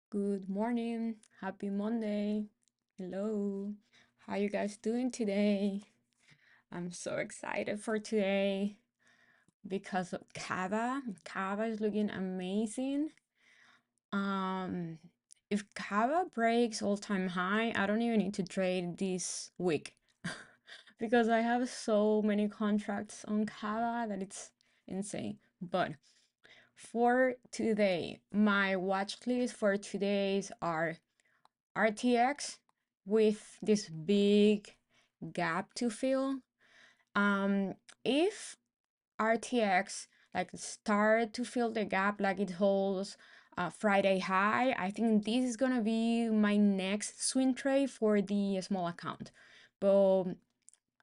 Good morning. Happy Monday. Hello. How you guys doing today? I'm so excited for today because of Cava. Cava is looking amazing. Um if Cava breaks all-time high, I don't even need to trade this week because I have so many contracts on Cava that it's insane. But for today, my watch list for today's are RTX with this big gap to fill. If RTX like start to fill the gap like it holds Friday high, I think this is gonna be my next swing trade for the small account. But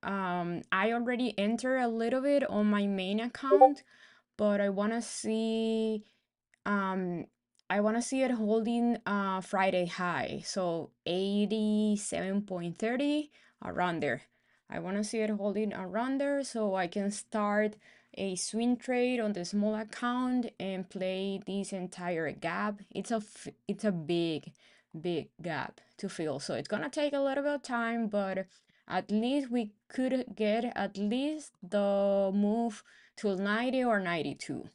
I already entered a little bit on my main account, but um I want to see it holding Friday high, so 87.30 around there. I want to see it holding around there so I can start a swing trade on the small account and play this entire gap. It's a big gap to fill. So it's going to take a little bit of time, but at least we could get at least the move to 90 or 92.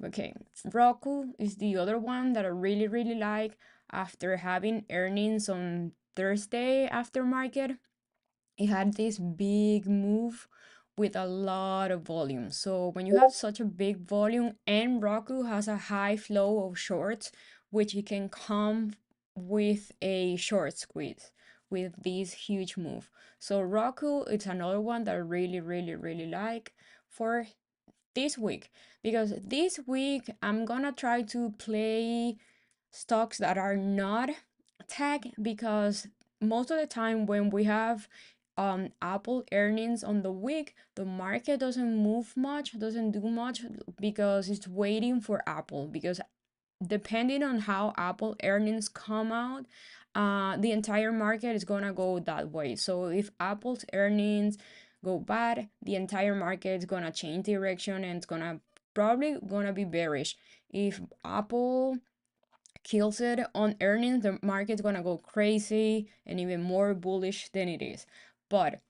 Okay, Roku is the other one that I really like after having earnings on Thursday after market. It had this big move with a lot of volume. So when you have such a big volume and Roku has a high flow of shorts, which you can come with a short squeeze with this huge move. So Roku, it's another one that I really like for this week because this week I'm gonna try to play stocks that are not tech because most of the time when we have Apple earnings on the week, the market doesn't move much, doesn't do much because it's waiting for Apple. Because depending on how Apple earnings come out, the entire market is gonna go that way. So if Apple's earnings go bad, the entire market is gonna change direction and it's gonna probably gonna be bearish. If Apple kills it on earnings, the market's gonna go crazy and even more bullish than it is. But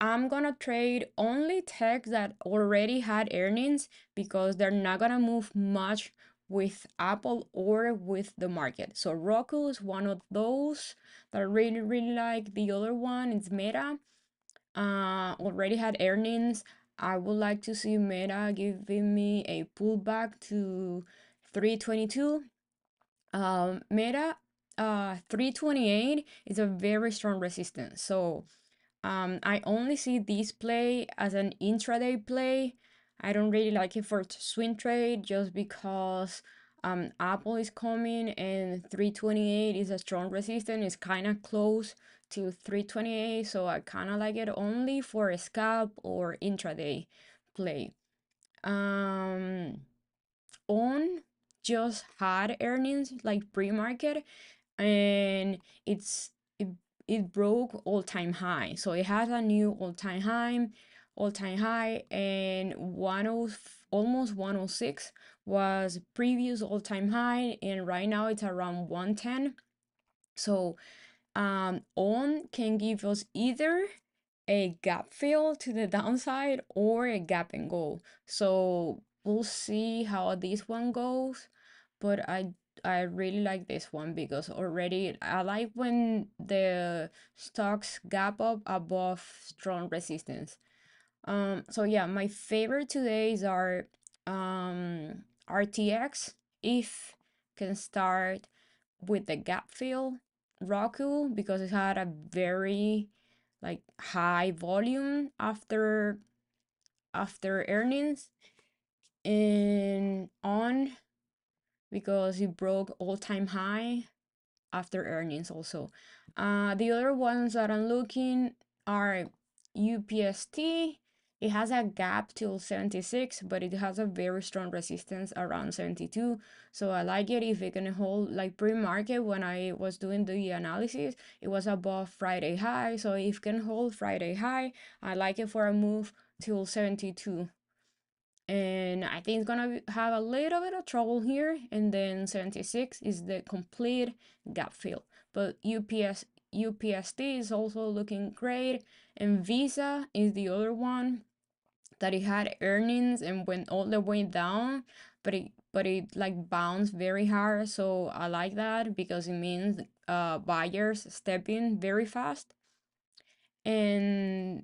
I'm gonna trade only tech that already had earnings because they're not gonna move much with Apple or with the market. So Roku is one of those that I really like. The other one is Meta. Already had earnings. I would like to see Meta giving me a pullback to 322. Meta 328 is a very strong resistance. So I only see this play as an intraday play. I don't really like it for swing trade just because Apple is coming and 328 is a strong resistance. It's kind of close to 328, so I kind of like it only for a scalp or intraday play. Um, on just had earnings like pre-market and it, it broke all-time high, so it has a new all-time high and almost 106 was previous all-time high, and right now it's around 110. So on can give us either a gap fill to the downside or a gap and go. So we'll see how this one goes. But I really like this one because already I like when the stocks gap up above strong resistance. So yeah, my favorite todays are RTX if can start with the gap fill, Roku because it had a very like high volume after earnings, and on because it broke all-time high after earnings also. The other ones that I'm looking are UPST. It has a gap till 76, but it has a very strong resistance around 72. So I like it if it can hold like pre-market when I was doing the analysis. It was above Friday high. So if it can hold Friday high, I like it for a move till 72. And I think it's gonna have a little bit of trouble here. And then 76 is the complete gap fill. But UPST is also looking great, and Visa is the other one that it had earnings and went all the way down, but it like bounced very hard. So I like that because it means buyers step in very fast. and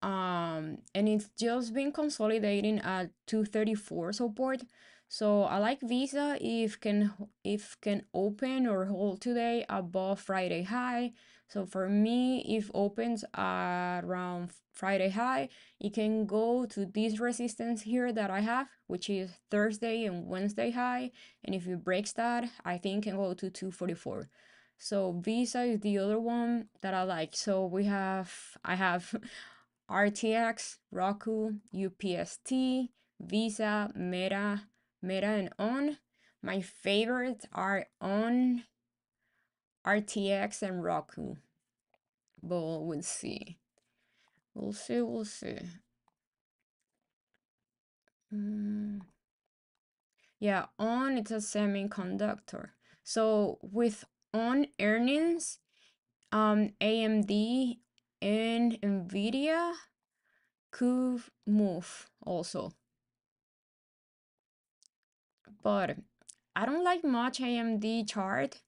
and it's just been consolidating at 234 support. So I like Visa if can open or hold today above Friday high. So for me, if opens around Friday high, it can go to this resistance here that I have, which is Thursday and Wednesday high. And if it breaks that, I think it can go to 244. So Visa is the other one that I like. So I have RTX, Roku, UPST, Visa, Meta, and On. My favorites are On, RTX, and Roku. But we'll see. We'll see. Mm. Yeah, On, it's a semiconductor. So with On earnings, AMD and Nvidia could move also. But I don't like much AMD chart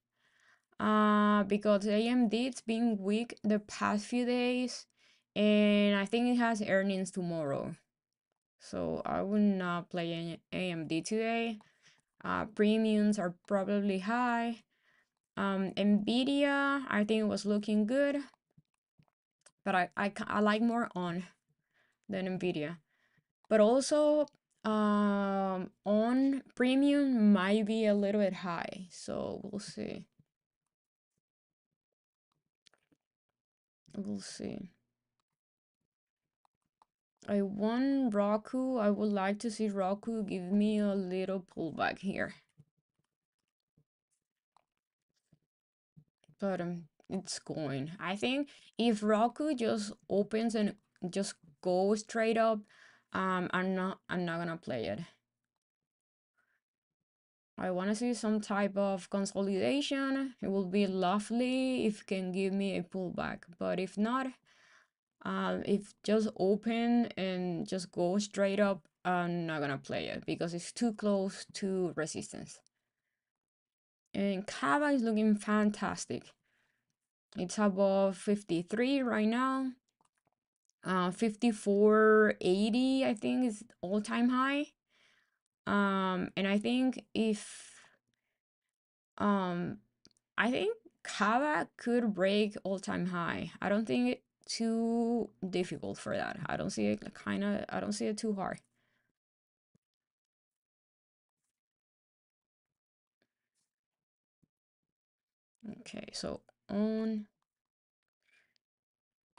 because AMD it's been weak the past few days, and I think it has earnings tomorrow. So I would not play any AMD today. Premiums are probably high. Nvidia I think it was looking good, but I like more On than Nvidia. But also On premium might be a little bit high, so we'll see. We'll see. I want Roku. I would like to see Roku give me a little pullback here. But it's going. I think if Roku just opens and just goes straight up, I'm not gonna play it. I want to see some type of consolidation. It will be lovely if it can give me a pullback. But if not, if just open and just go straight up, I'm not gonna play it because it's too close to resistance. And Cava is looking fantastic. It's above 53 right now. 54.80 I think is all-time high. And um I think Cava could break all-time high. I don't think it too difficult for that. I don't see it I don't see it too hard. Okay, so on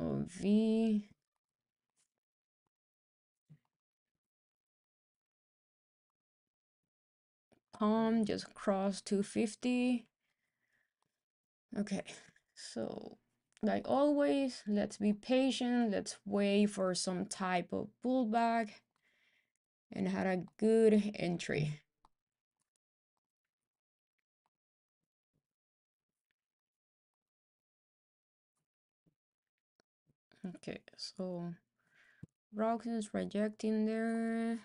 V palm just crossed 250. Okay, so like always, let's be patient. Let's wait for some type of pullback and had a good entry. Okay, so Rox is rejecting there.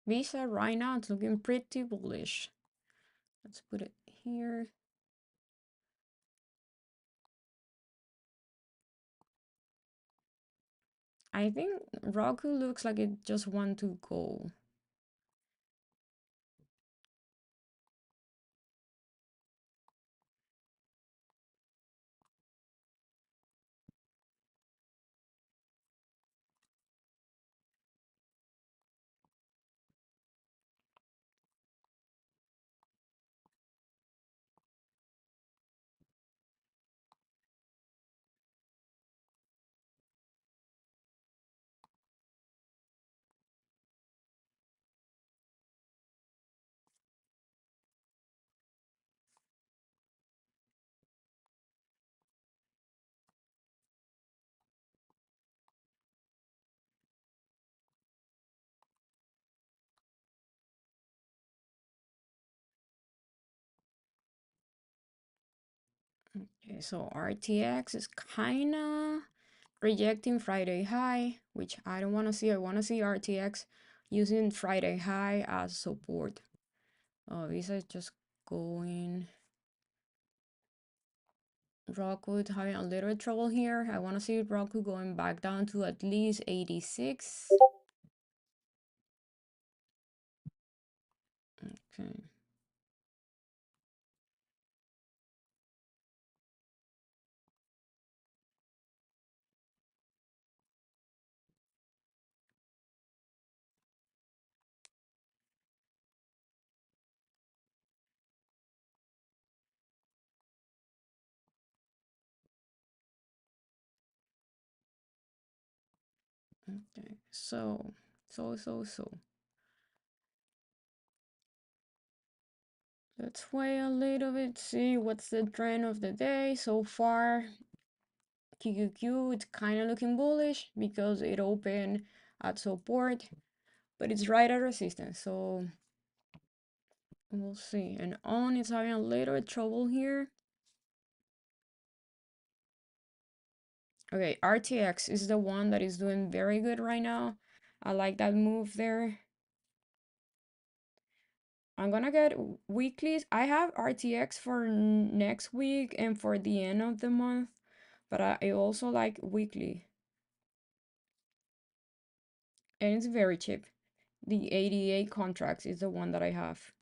Visa right now it's looking pretty bullish. Let's put it here. I think Roku looks like it just want to go. Okay, so RTX is kinda rejecting Friday high, which I don't want to see. I want to see RTX using Friday high as support. Oh, Visa is just going. Roku is having a little trouble here. I want to see Roku going back down to at least 86. Okay. Okay. So. Let's wait a little bit, see what's the trend of the day. So far, QQQ, it's kind of looking bullish because it opened at support, but it's right at resistance. So we'll see. And on is having a little trouble here. Okay, RTX is the one that is doing very good right now. I like that move there. I'm gonna get weeklies. I have RTX for next week and for the end of the month, but I also like weekly. And it's very cheap. The 88 contracts is the one that I have.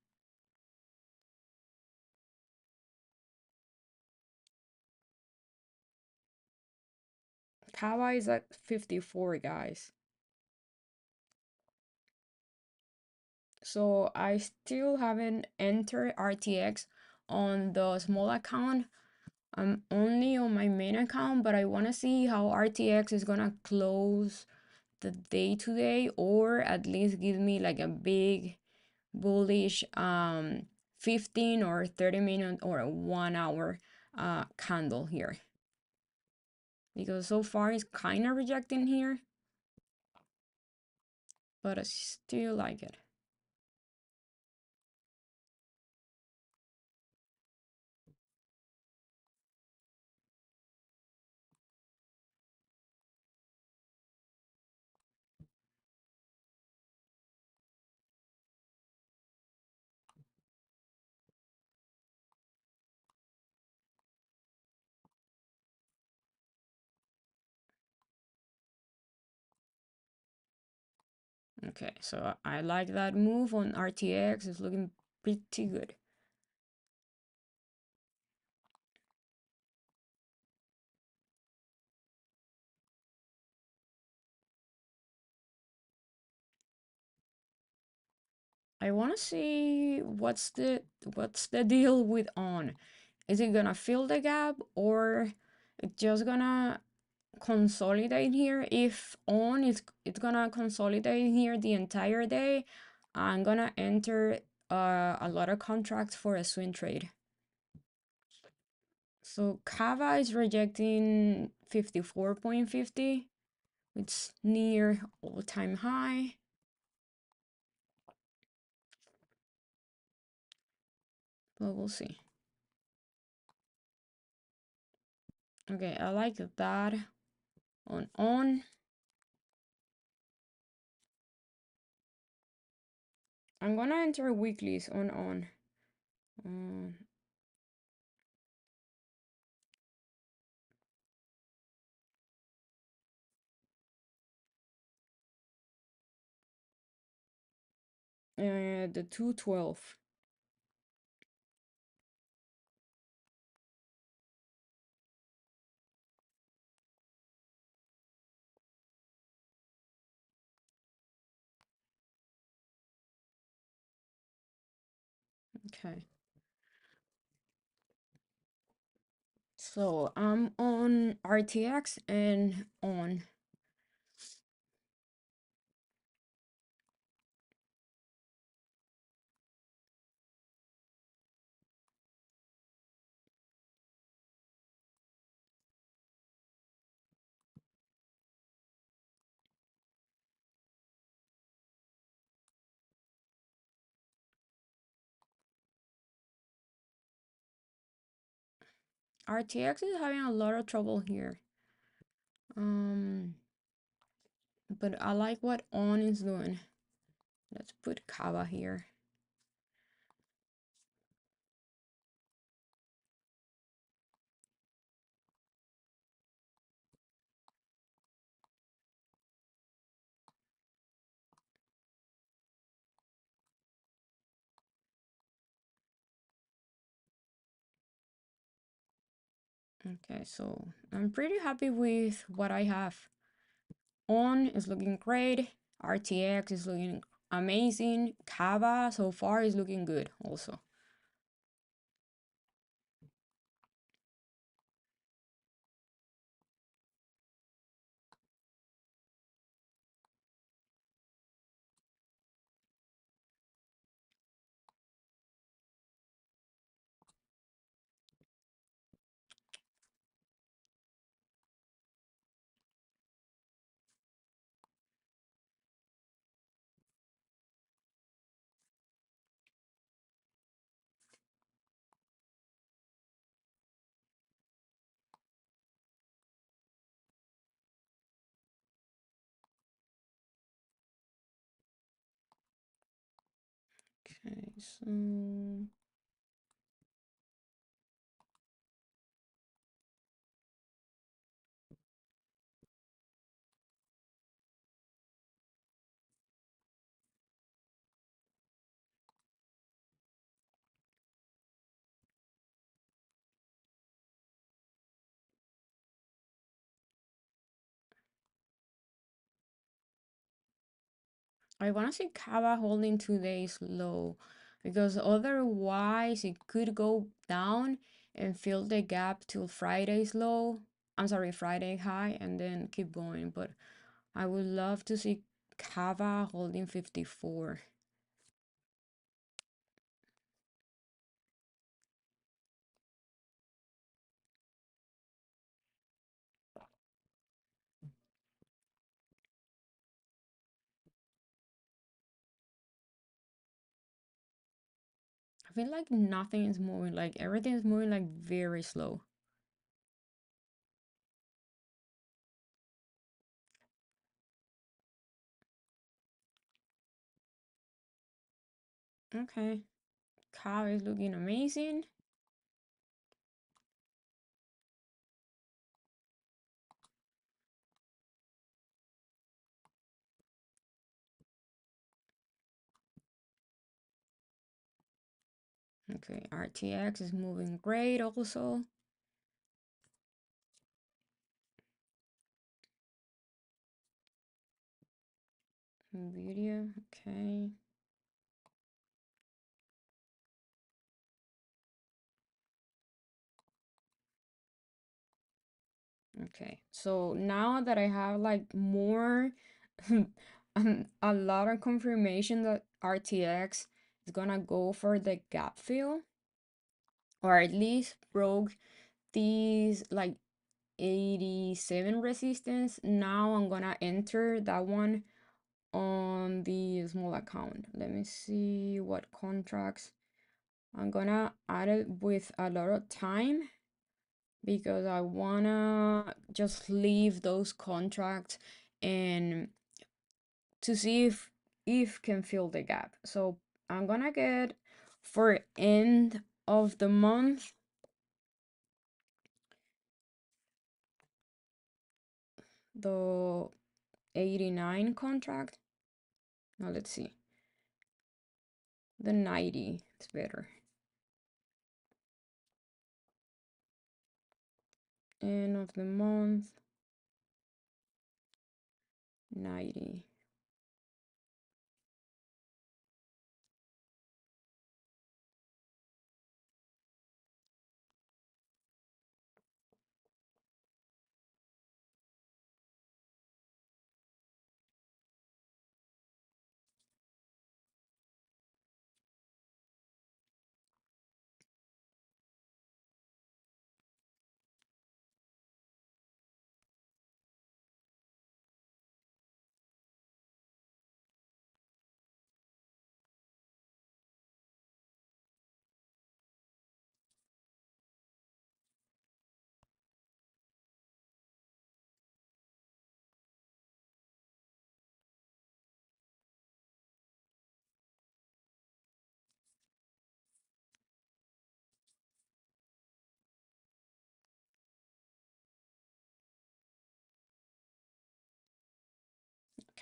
Cava is at 54, guys. So I still haven't entered RTX on the small account. I'm only on my main account, but I want to see how RTX is gonna close the day today, or at least give me like a big bullish 15 or 30 minute or a 1 hour candle here, because so far it's kind of rejecting here, but I still like it. Okay, so I like that move on RTX. It's looking pretty good. I want to see what's the deal with on. Is it gonna fill the gap, or it's just gonna consolidate here? If on is it's gonna consolidate here the entire day, I'm gonna enter a lot of contracts for a swing trade. So Cava is rejecting 54.50. It's near all-time high. But we'll see. Okay, I like that. On. I'm gonna enter weeklies on. Um, the 212. Okay. So I'm on RTX and on. RTX is having a lot of trouble here. But I like what on is doing. Let's put Cava here. Okay, so I'm pretty happy with what I have. On is looking great. RTX is looking amazing. Cava so far is looking good also. Okay, so I want to see Cava holding 2 days low because otherwise it could go down and fill the gap till Friday's low. I'm sorry, Friday high and then keep going. But I would love to see Cava holding 54. I feel like nothing is moving, like everything is moving like very slow. Okay, Cava is looking amazing. Okay, RTX is moving great also. Video, okay. Okay, so now that I have like more, a lot of confirmation that RTX is gonna go for the gap fill, or at least broke these like 87 resistance. Now I'm gonna enter that one on the small account. Let me see what contracts. I'm gonna add it with a lot of time because I wanna just leave those contracts and to see if can fill the gap. So I'm gonna get for end of the month the 89 contract. Now let's see. The 90, it's better. End of the month 90.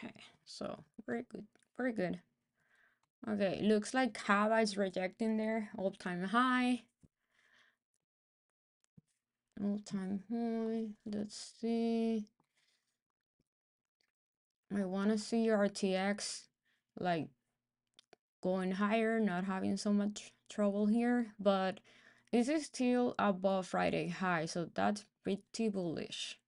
Okay, so very good, very good. Okay, looks like Cava is rejecting there, all-time high. All-time high, let's see. I want to see RTX like going higher, not having so much trouble here, but this is still above Friday high, so that's pretty bullish.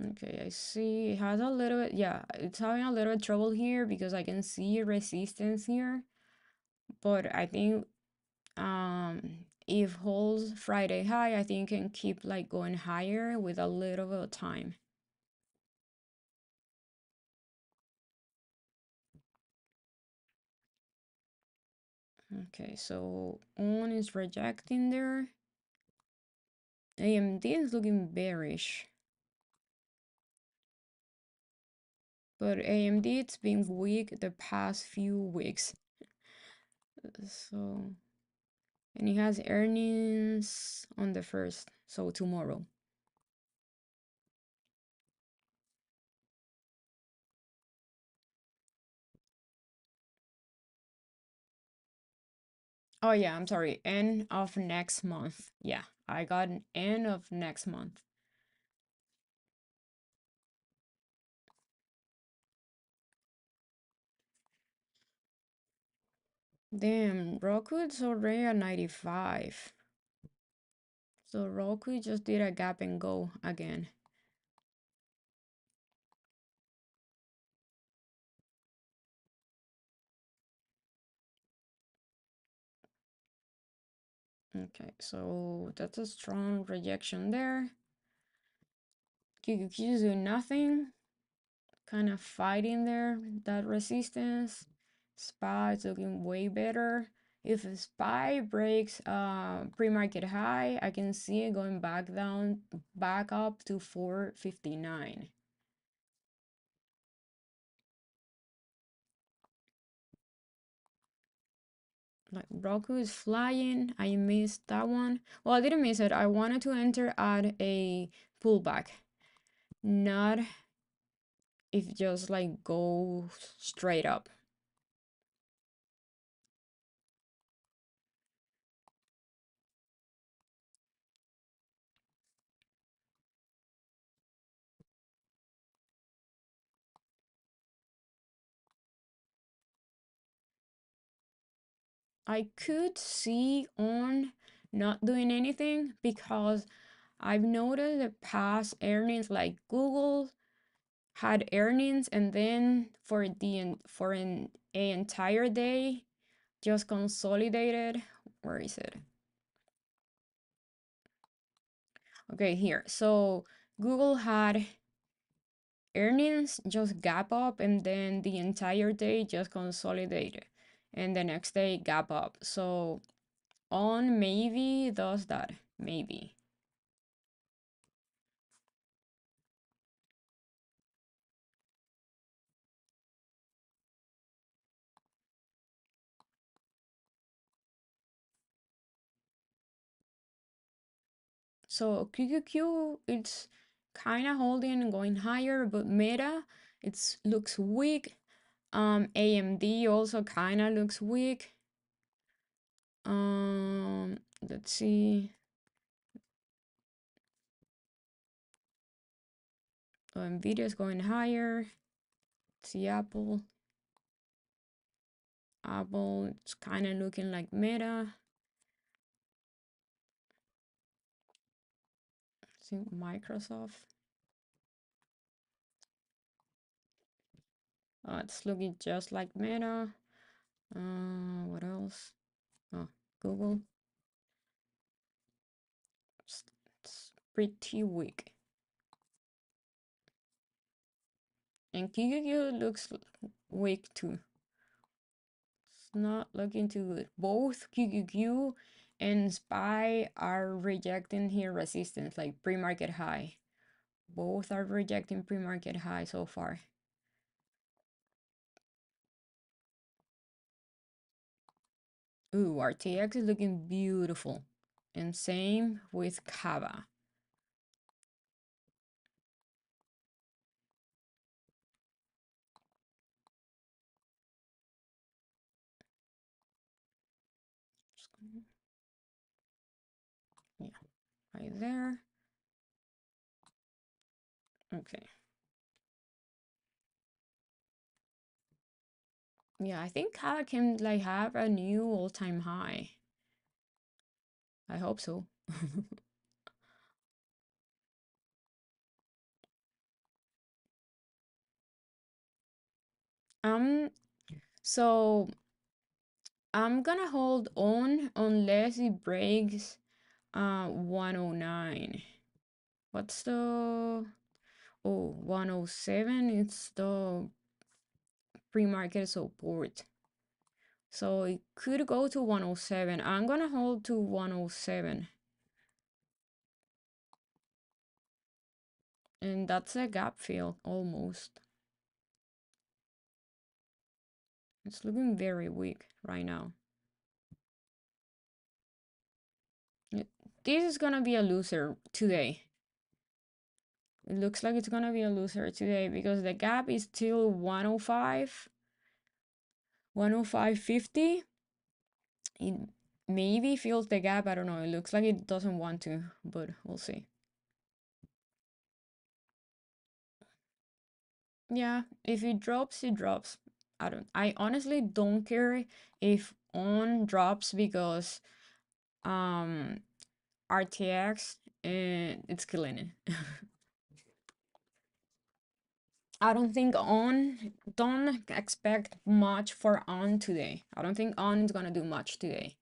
Okay, I see it has a little bit, yeah, it's having a little bit trouble here because I can see resistance here, but I think if holds Friday high, I think it can keep like going higher with a little bit of time. Okay, so on is rejecting there. AMD is looking bearish, but AMD it's been weak the past few weeks. So, and it has earnings on the first, so tomorrow. Oh yeah, I'm sorry. End of next month. Yeah, I got an end of next month. Damn, Roku's already at 95. So Roku just did a gap and go again. Okay, so that's a strong rejection there. QQQ is doing nothing. Kind of fighting there, that resistance. SPY is looking way better. If SPY breaks pre-market high, I can see it going back down, back up to 459. Like Roku is flying. I missed that one. Well, I didn't miss it. I wanted to enter at a pullback, not if just like go straight up. I could see on not doing anything because I've noticed the past earnings like Google had earnings and then for a entire day just consolidated. Where is it? Okay, here. So Google had earnings just gap up and then the entire day just consolidated and the next day gap up. So on maybe does that, maybe. So QQQ, it's kind of holding and going higher, but Meta, it's looks weak. AMD also kind of looks weak. Let's see. Nvidia is going higher. See Apple. Apple, it's kind of looking like Meta. See Microsoft. It's looking just like Meta. What else? Oh, Google. It's pretty weak. And QQQ looks weak too. It's not looking too good. Both QQQ and SPY are rejecting here resistance, like pre-market high. Both are rejecting pre-market high so far. Ooh, RTX is looking beautiful. And same with Cava. Yeah, right there. Okay. Yeah, I think Cava can like have a new all-time high. I hope so. Um, so I'm gonna hold on unless it breaks 109. What's the 107? It's the pre-market support. So it could go to 107. I'm gonna hold to 107. And that's a gap fill almost. It's looking very weak right now. This is gonna be a loser today. It looks like it's gonna be a loser today because the gap is still 105, 105.50. It maybe fills the gap. I don't know. It looks like it doesn't want to, but we'll see. Yeah, if it drops, it drops. I honestly don't care if on drops because um RTX and it's killing it. I don't think on don't expect much for on today. I don't think on is gonna do much today.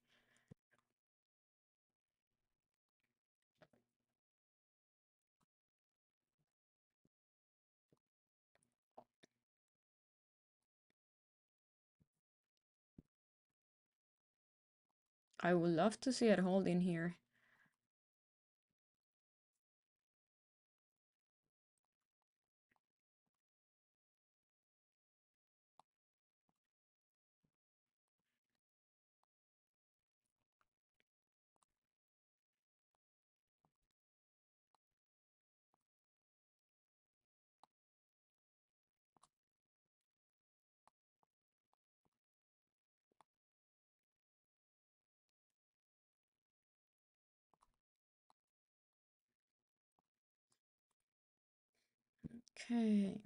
I would love to see it holding here. Okay.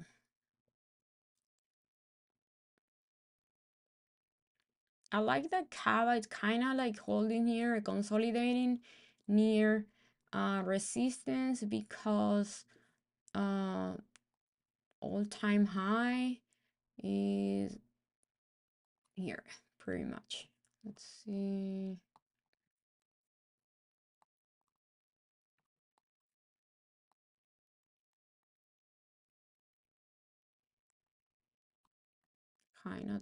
I like that Cava. It's kind of like holding here, consolidating near resistance because uh, all-time high is here, pretty much. Let's see. Kind of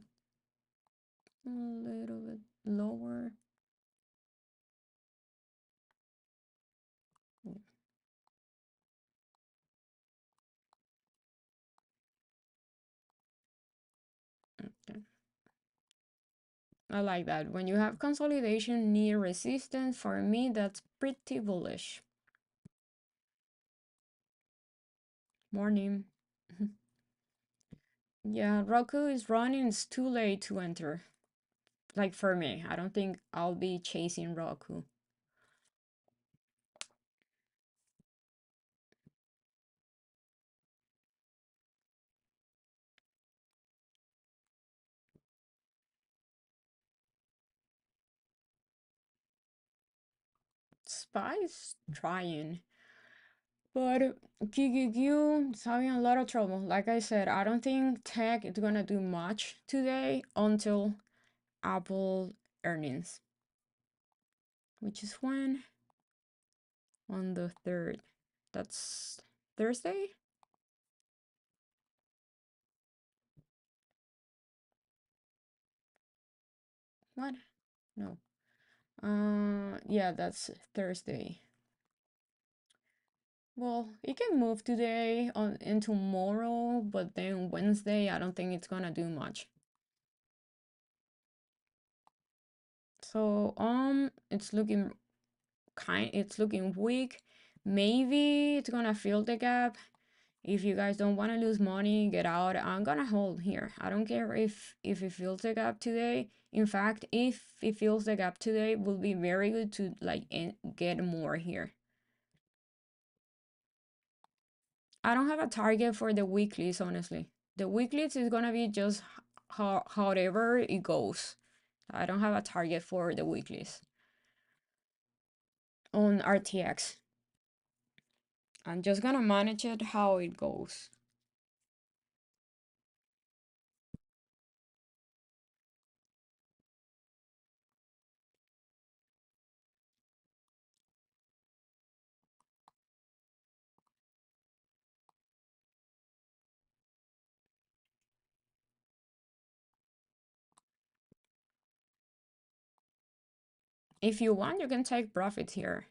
a little bit lower. Okay. I like that. When you have consolidation near resistance, for me, that's pretty bullish. Morning. Yeah, Roku is running. It's too late to enter. Like for me, I don't think I'll be chasing Roku. Spy's trying, but QQQ is having a lot of trouble. Like I said, I don't think tech is gonna do much today until Apple earnings, which is when? On the 3rd. That's Thursday? What? No. Yeah, that's Thursday. Well, it can move today on and tomorrow, but then Wednesday, I don't think it's gonna do much. So, it's looking it's looking weak. Maybe it's gonna fill the gap. If you guys don't want to lose money, get out. I'm gonna hold here. I don't care if it fills the gap today. In fact, if it fills the gap today, it will be very good to like get more here. I don't have a target for the weeklies, honestly. The weeklies is gonna be just however it goes. I don't have a target for the weeklies on RTX. I'm just gonna manage it how it goes. If you want, you can take profits here.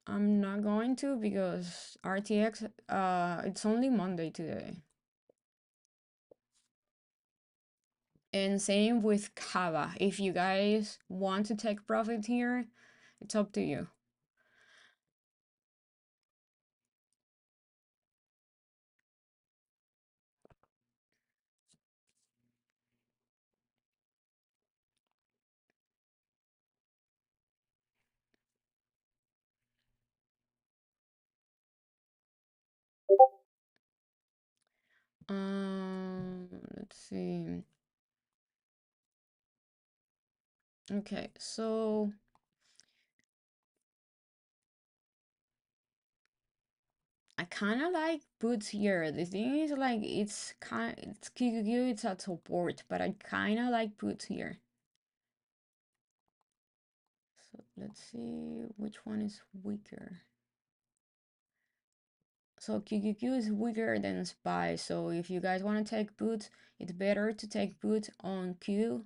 I'm not going to because RTX, it's only Monday today. And same with Cava. If you guys want to take profit here, it's up to you. Let's see. Okay, so I kind of like puts here. The thing is like it's QQQ, it's a support, but I kind of like puts here. So let's see which one is weaker. So QQQ is weaker than SPY. So if you guys want to take puts, it's better to take puts on Q.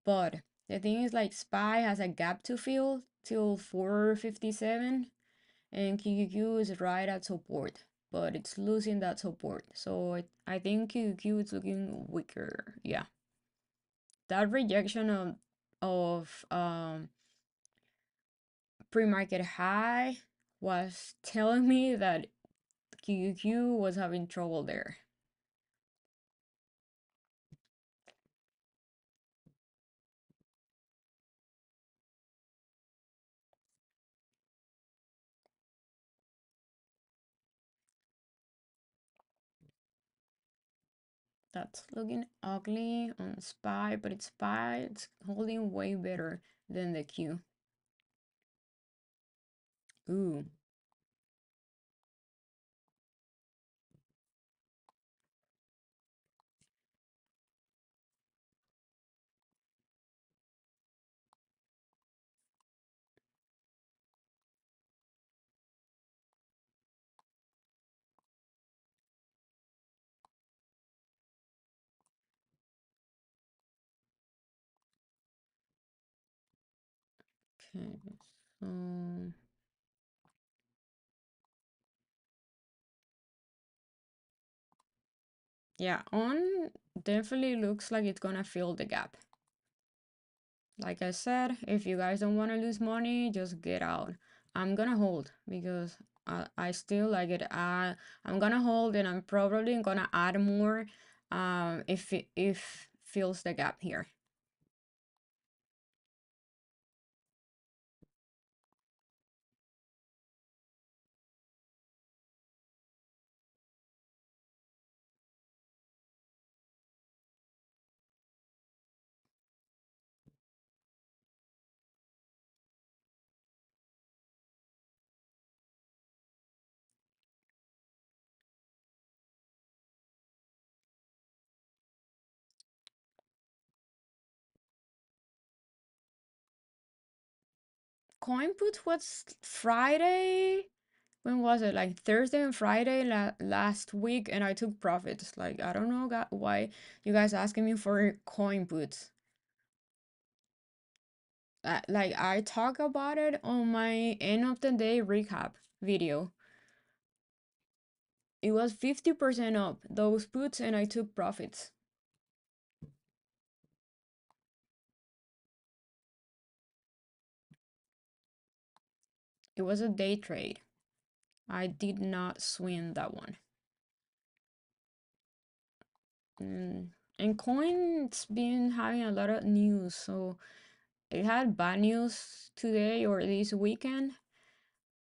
But the thing is like SPY has a gap to fill till 457 and QQQ is right at support, but it's losing that support. So I think QQQ is looking weaker. Yeah. That rejection of pre-market high was telling me that QQQ was having trouble there. That's looking ugly on SPY, but it's SPY, it's holding way better than the Q. Ooh. Okay, so yeah, on definitely looks like it's gonna fill the gap. Like I said, if you guys don't want to lose money, just get out. I'm gonna hold because I still like it. I'm gonna hold and I'm probably gonna add more if fills the gap here. Coin put was Friday. When was it? Like Thursday and Friday last week, and I took profits. Like I don't know why you guys asking me for coin puts. Like I talk about it on my end of the day recap video. It was 50% up those puts, and I took profits. It was a day trade. I did not swing that one. And coin's been having a lot of news, so it had bad news today or this weekend,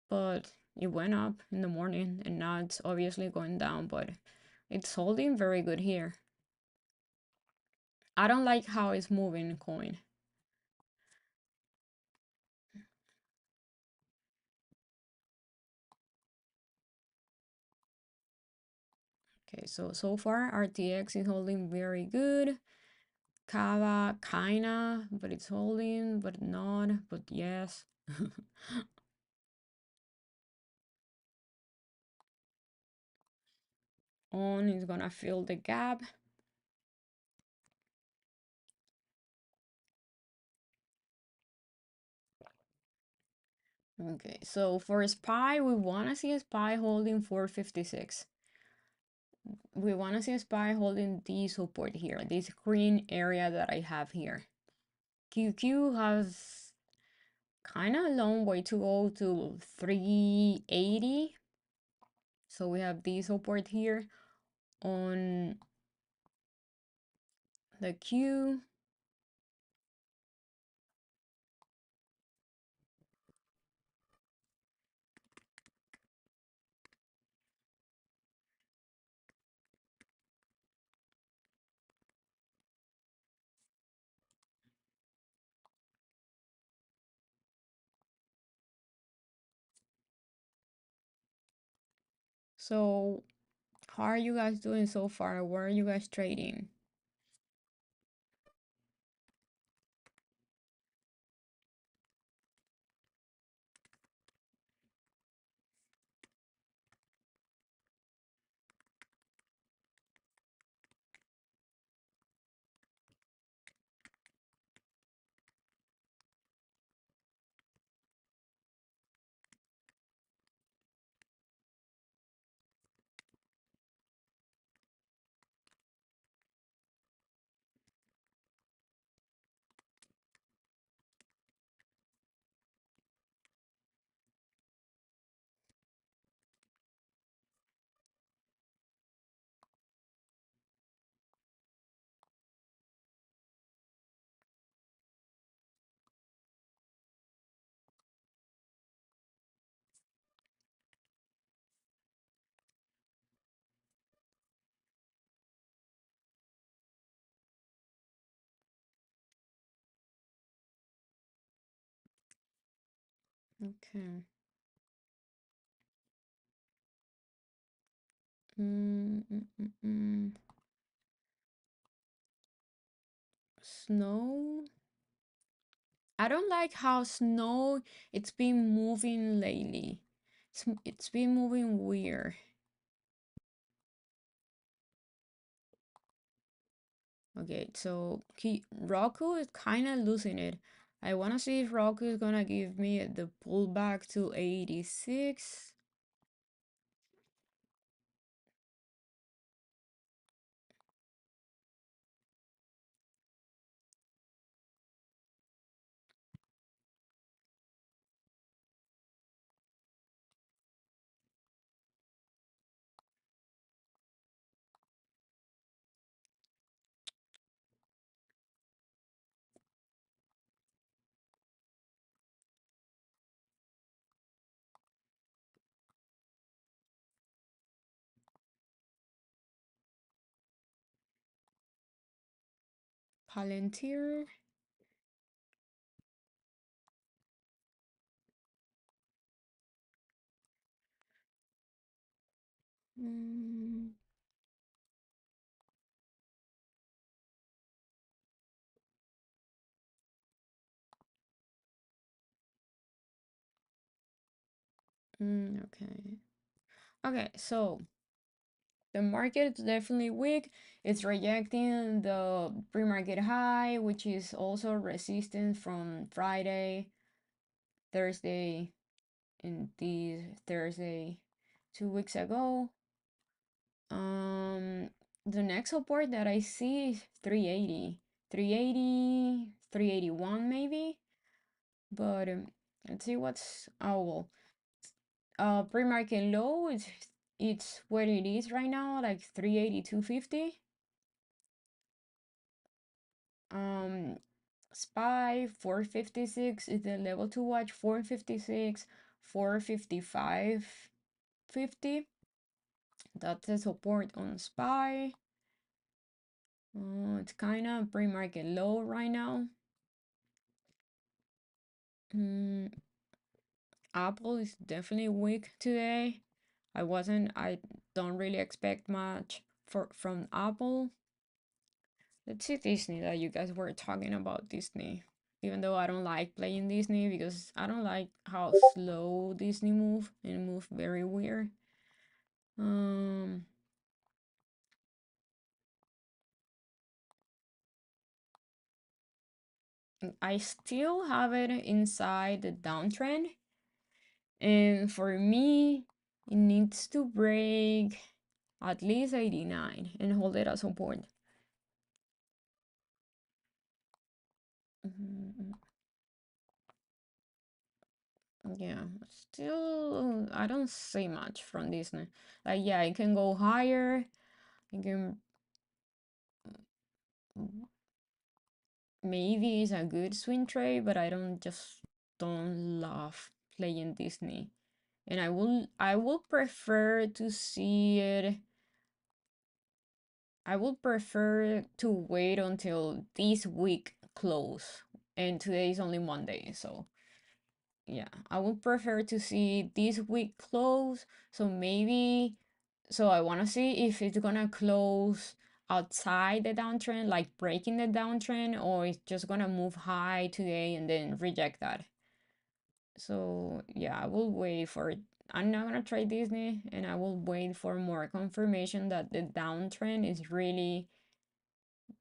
but it went up in the morning and now it's obviously going down, but it's holding very good here. I don't like how it's moving coin. Okay, so far RTX is holding very good. Cava kinda, but it's holding, but not, but yes. On is gonna fill the gap. Okay, so for SPY, we wanna see a SPY holding 456. We wanna see a SPY holding the support here, this green area that I have here. QQ has kind of a long way to go to 380. So we have this support here on the Q. So how are you guys doing so far? Where are you guys trading? Okay. Mm, mm, mm, mm. Snow. I don't like how snow it's been moving lately. It's been moving weird. Okay, so Roku is kind of losing it. I want to see if Roku is gonna give me the pullback to 86. Palantir. Mm, okay. Okay, so the market is definitely weak. It's rejecting the pre-market high, which is also resistance from Friday, Thursday, and this Thursday 2 weeks ago. Um, the next support that I see is 380, 381 maybe. But let's see what's, oh well, Pre-market low, it's where it is right now, like 382.50. Um, SPY 456 is the level to watch. 456, 455.50. That's the support on SPY. It's kind of pre-market low right now. Mm, Apple is definitely weak today. I don't really expect much from Apple. Let's see Disney that you guys were talking about Disney. Even though I don't like playing Disney because I don't like how slow Disney move and move very weird. Um I still have it inside the downtrend, and for me it needs to break at least 89 and hold it at some point. Mhm. Yeah, still I don't see much from Disney. Like yeah, it can go higher. It can maybe it's a good swing trade, but I don't love playing Disney. And I will prefer to see it. I would prefer to wait until this week close. And today is only Monday, so yeah, I would prefer to see this week close. So I want to see if it's gonna close outside the downtrend, like breaking the downtrend, or it's just gonna move high today and then reject that. So yeah, I will wait for it. I'm not gonna try Disney, and I will wait for more confirmation that the downtrend is really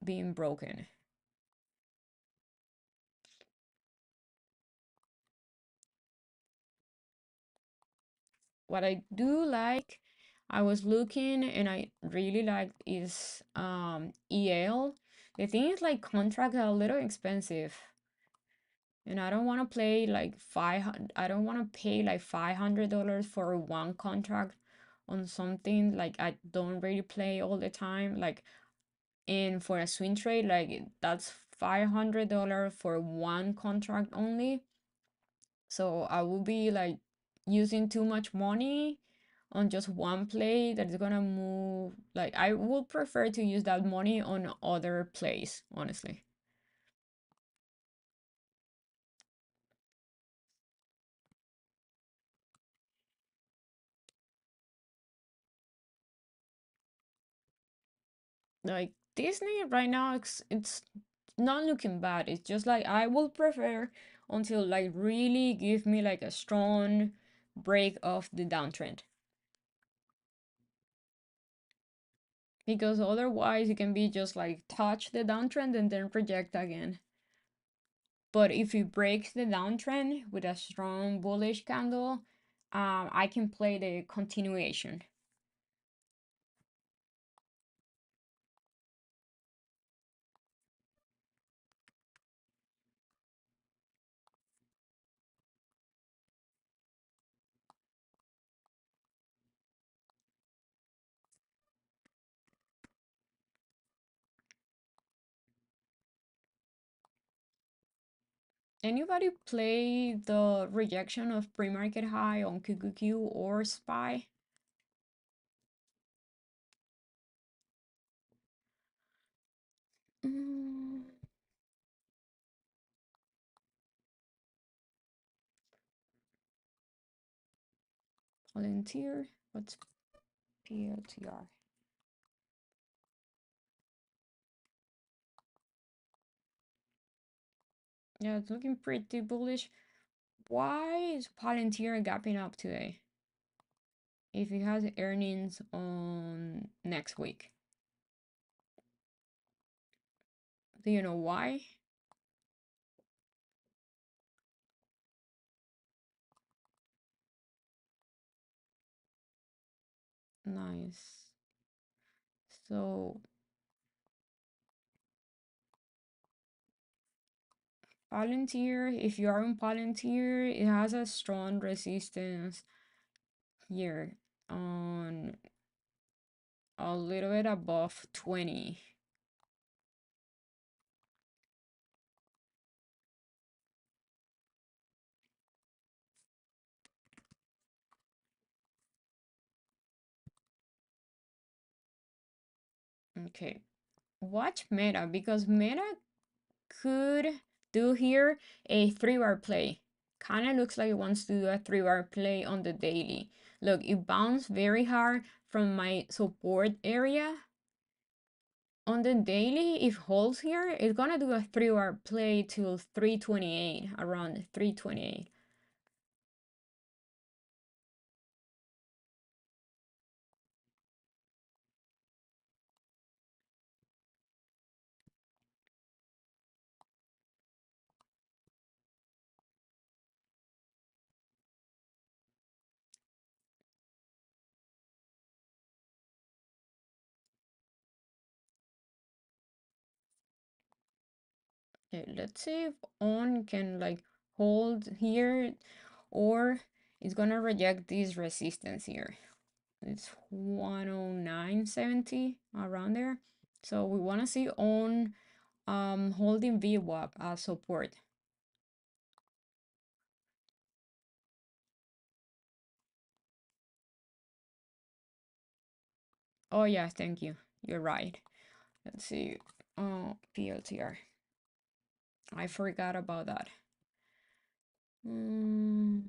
being broken. What I do like, I was looking and I really like is EL. The thing is like contracts are a little expensive, and I don't want to play like 500. I don't want to pay like $500 for one contract on something like I don't really play all the time. Like, and for a swing trade, like that's $500 for one contract only. So I will be like using too much money on just one play that is gonna move. Like I would prefer to use that money on other plays, honestly. Like Disney right now, it's not looking bad. It's just like I will prefer until like really give me like a strong break of the downtrend, because otherwise it can be just like touch the downtrend and then reject again. But if it breaks the downtrend with a strong bullish candle, I can play the continuation. Anybody play the rejection of pre-market high on QQQ or SPY? Mm, Volunteer? What's PLTR? Yeah, it's looking pretty bullish. Why is Palantir gapping up today if it has earnings on next week? Do you know why? Nice. So Palantir, if you are on Palantir, it has a strong resistance here on a little bit above 20. Okay, watch meta because meta could do here a 3-bar play. Kind of looks like it wants to do a 3-bar play on the daily. Look, it bounced very hard from my support area. On the daily, if holds here, it's gonna do a 3-bar play till 328, around 328. Okay, let's see if on can like hold here, or it's gonna reject this resistance here. It's 109.70 around there. So we want to see on holding VWAP as support. Oh yeah, thank you. You're right. Let's see. Oh, PLTR. I forgot about that. Mm,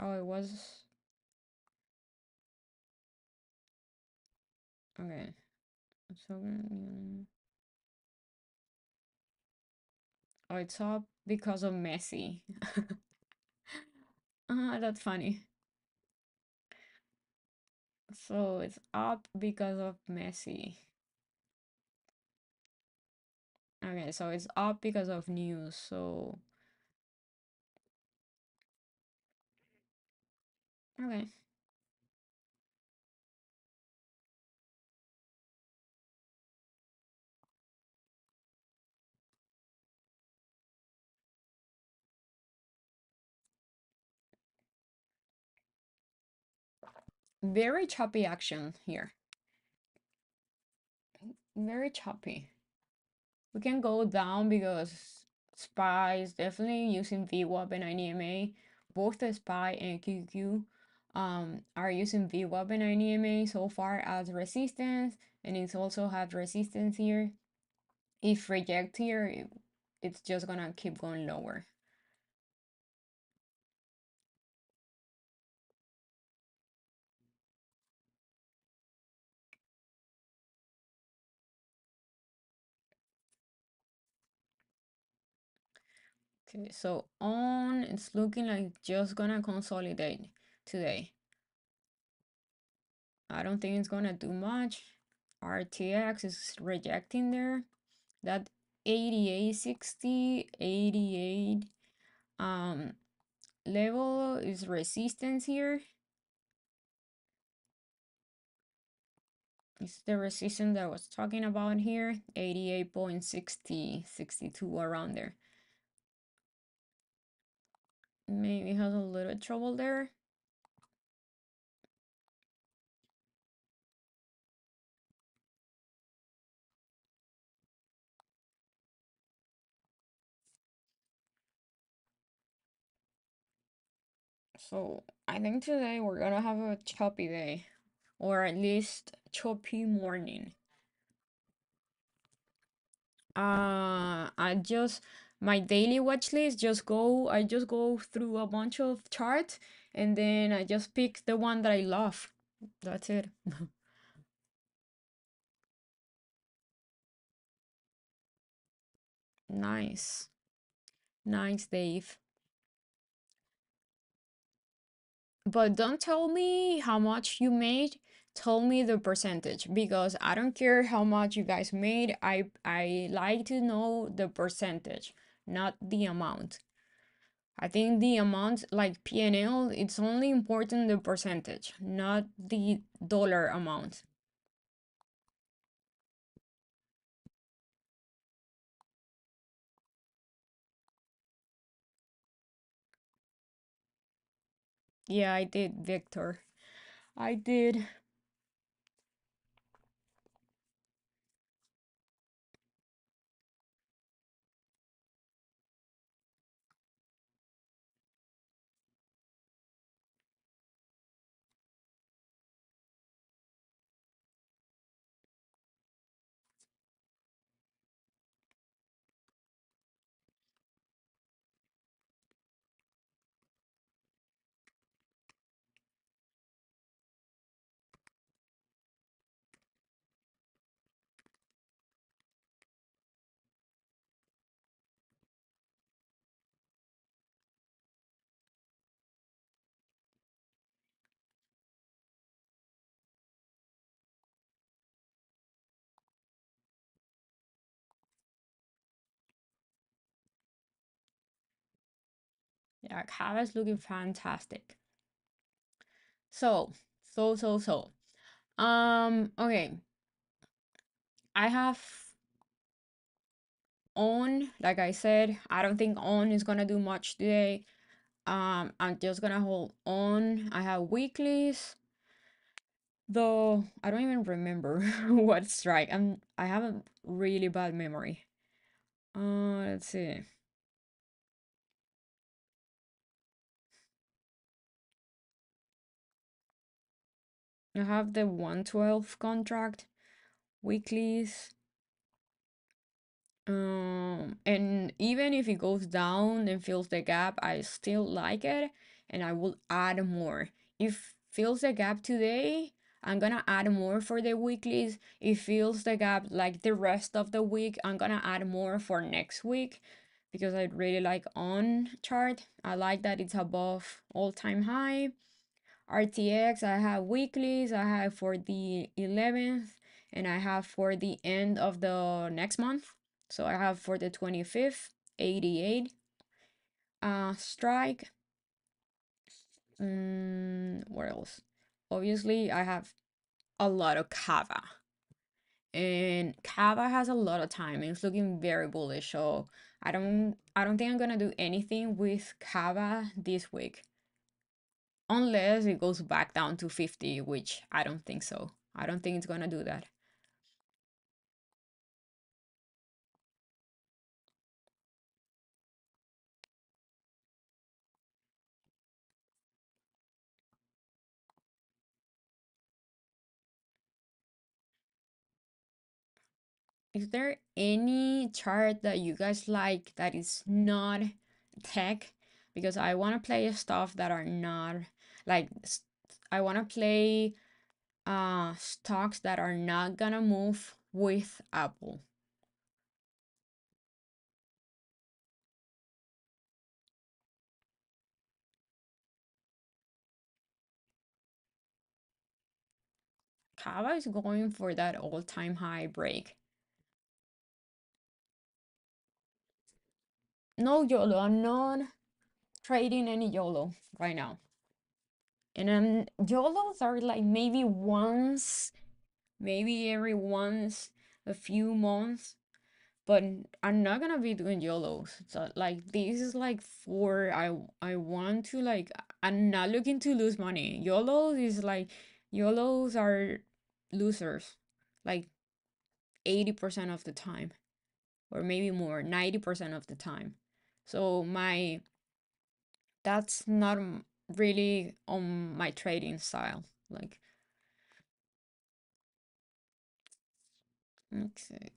oh, it was okay. So oh, it's up because of Messi. That's funny. So it's up because of Messi. Okay, so it's up because of news. So okay. Very choppy action here. Very choppy. We can go down because SPY is definitely using VWAP and INEMA. Both the SPY and QQ are using VWAP and INEMA so far as resistance, and it's also have resistance here. If reject here, it's just gonna keep going lower. Okay, so on, it's looking like just gonna consolidate today. I don't think it's gonna do much. RTX is rejecting there. That 8860, 88 level is resistance here. It's the resistance that I was talking about here. 88.60, 62 around there. Maybe has a little trouble there. So I think today we're gonna have a choppy day, or at least choppy morning. I just my daily watch list I just go through a bunch of charts, and then I just pick the one that I love. That's it. Nice. Nice, Dave. But don't tell me how much you made. Tell me the percentage, because I don't care how much you guys made. I like to know the percentage, not the amount. I think the amount like PNL, it's only important the percentage, not the dollar amount. Yeah, I did, Victor. I did. Yeah, Cava's looking fantastic. So, so. Okay. I have on, like I said, I don't think on is gonna do much today. I'm just gonna hold on. I have weeklies, though I don't even remember what strike. I have a really bad memory. Let's see. I have the 112 contract, weeklies. And even if it goes down and fills the gap, I still like it and I will add more. If fills the gap today, I'm gonna add more for the weeklies. If fills the gap like the rest of the week, I'm gonna add more for next week because I really like on chart. I like that it's above all-time high. RTX, I have weeklies, I have for the 11th, and I have for the end of the next month. So I have for the 25th, 88 strike. What else? Obviously, I have a lot of Cava. And Cava has a lot of time. It's looking very bullish. So I don't think I'm gonna do anything with Cava this week. Unless it goes back down to 50, which I don't think so. I don't think it's gonna do that. Is there any chart that you guys like that is not tech? Because I want to play stuff that are not like I want to play stocks that are not gonna move with Apple. Cava is going for that all-time high break. No YOLO. I'm not trading any YOLO right now. And YOLOs are like maybe every once a few months, but I'm not gonna be doing YOLOs. So like this is like for I want to like I'm not looking to lose money. YOLOs are losers, like 80% of the time, or maybe more, 90% of the time. So my that's not really on my trading style. Like, okay,